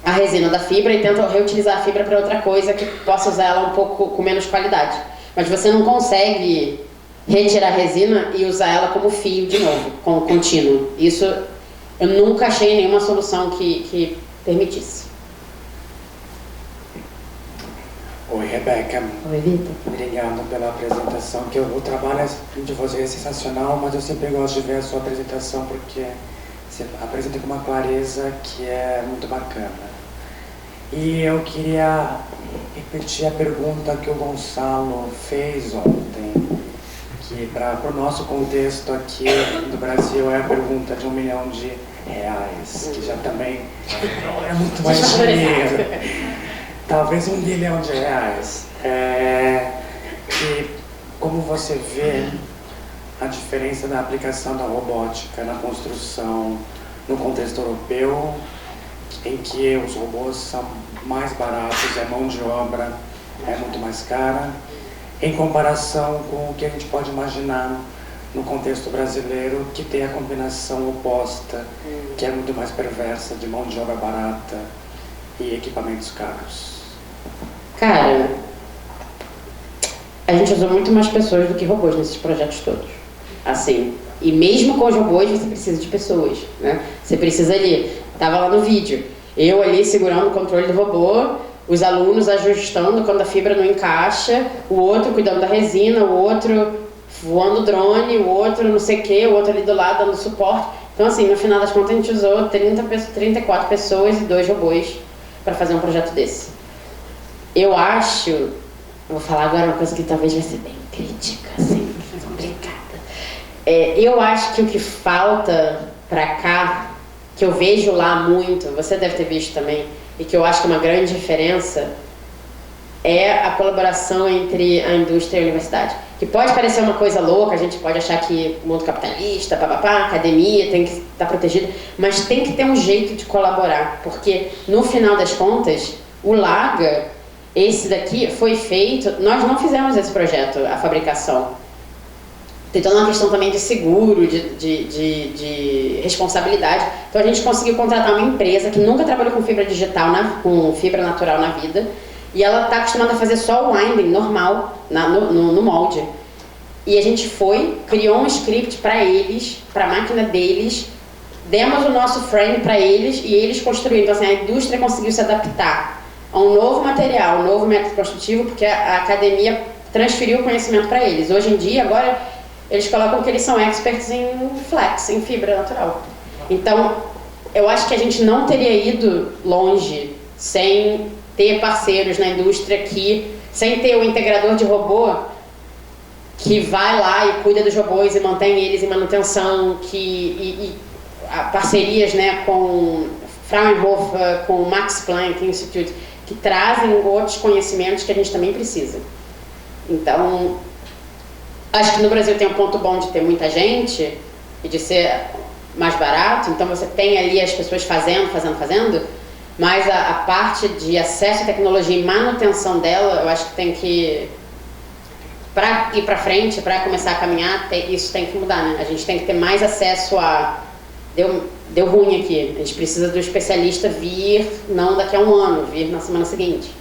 a resina da fibra e tenta reutilizar a fibra para outra coisa que possa usar ela um pouco com menos qualidade. Mas você não consegue retirar a resina e usar ela como fio de novo, como contínuo. Isso eu nunca achei nenhuma solução que permitisse. Oi, Rebeca. Oi, Vitor. Obrigado pela apresentação. Que o trabalho de você é sensacional, mas eu sempre gosto de ver a sua apresentação porque você apresenta com uma clareza que é muito bacana. E eu queria repetir a pergunta que o Gonçalo fez ontem, que para o nosso contexto aqui do Brasil é a pergunta de R$1 milhão, que já também é muito mais dinheiro. Talvez R$1 bilhão. E como você vê a diferença da aplicação da robótica na construção no contexto europeu, em que os robôs são mais baratos, a mão de obra é muito mais cara, em comparação com o que a gente pode imaginar no contexto brasileiro, que tem a combinação oposta, que é muito mais perversa, de mão de obra barata e equipamentos caros. Cara, a gente usou muito mais pessoas do que robôs nesses projetos todos. Assim, e mesmo com os robôs você precisa de pessoas, né? Você precisa ali, tava lá no vídeo, eu ali segurando o controle do robô, os alunos ajustando quando a fibra não encaixa, o outro cuidando da resina, o outro voando drone, o outro não sei o que, o outro ali do lado dando suporte. Então assim, no final das contas a gente usou 34 pessoas e 2 robôs para fazer um projeto desse. Eu acho, eu vou falar agora uma coisa que talvez vai ser bem crítica, assim, complicada. Eu acho que o que falta pra cá, que eu vejo lá muito, você deve ter visto também, e que eu acho que é uma grande diferença, é a colaboração entre a indústria e a universidade. Que pode parecer uma coisa louca, a gente pode achar que o mundo capitalista, academia tem que estar protegida, mas tem que ter um jeito de colaborar, porque no final das contas, o Laga, esse daqui foi feito, nós não fizemos esse projeto, a fabricação. Tem toda uma questão também de seguro, de responsabilidade. Então a gente conseguiu contratar uma empresa que nunca trabalhou com fibra digital, com fibra natural na vida. E ela está acostumada a fazer só o winding normal no molde. E a gente criou um script para eles, para a máquina deles, demos o nosso frame para eles e eles construíram. Então assim, a indústria conseguiu se adaptar a um novo material, um novo método construtivo, porque a academia transferiu o conhecimento para eles. Hoje em dia, agora, eles colocam que eles são experts em flex, em fibra natural. Então, eu acho que a gente não teria ido longe sem ter parceiros na indústria sem ter o integrador de robô que vai lá e cuida dos robôs e mantém eles em manutenção, parcerias, né, com Fraunhofer, com o Max Planck Institute, que trazem outros conhecimentos que a gente também precisa. Então, acho que no Brasil tem um ponto bom de ter muita gente e de ser mais barato, então você tem ali as pessoas fazendo, mas a parte de acesso à tecnologia e manutenção dela, eu acho que tem que, para ir para frente, para começar a caminhar, isso tem que mudar, né? A gente tem que ter mais acesso a... Deu ruim aqui, a gente precisa do especialista vir, não daqui a um ano, vir na semana seguinte.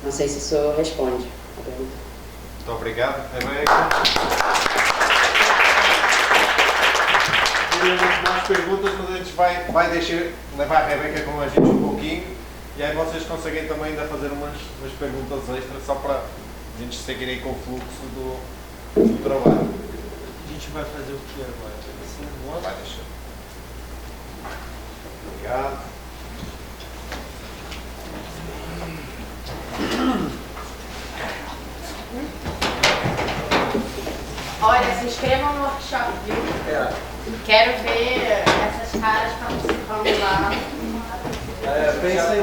Não sei se isso responde a pergunta. Muito obrigado, Rebeca. Temos mais perguntas, mas a gente vai deixar levar a Rebeca com a gente um pouquinho e aí vocês conseguem também ainda fazer umas perguntas extras só para a gente seguir aí com o fluxo do trabalho. A gente vai fazer o que agora? Vai deixar. Obrigado. Olha, se inscrevam no workshop, viu? Quero ver essas caras participando lá. Pensa em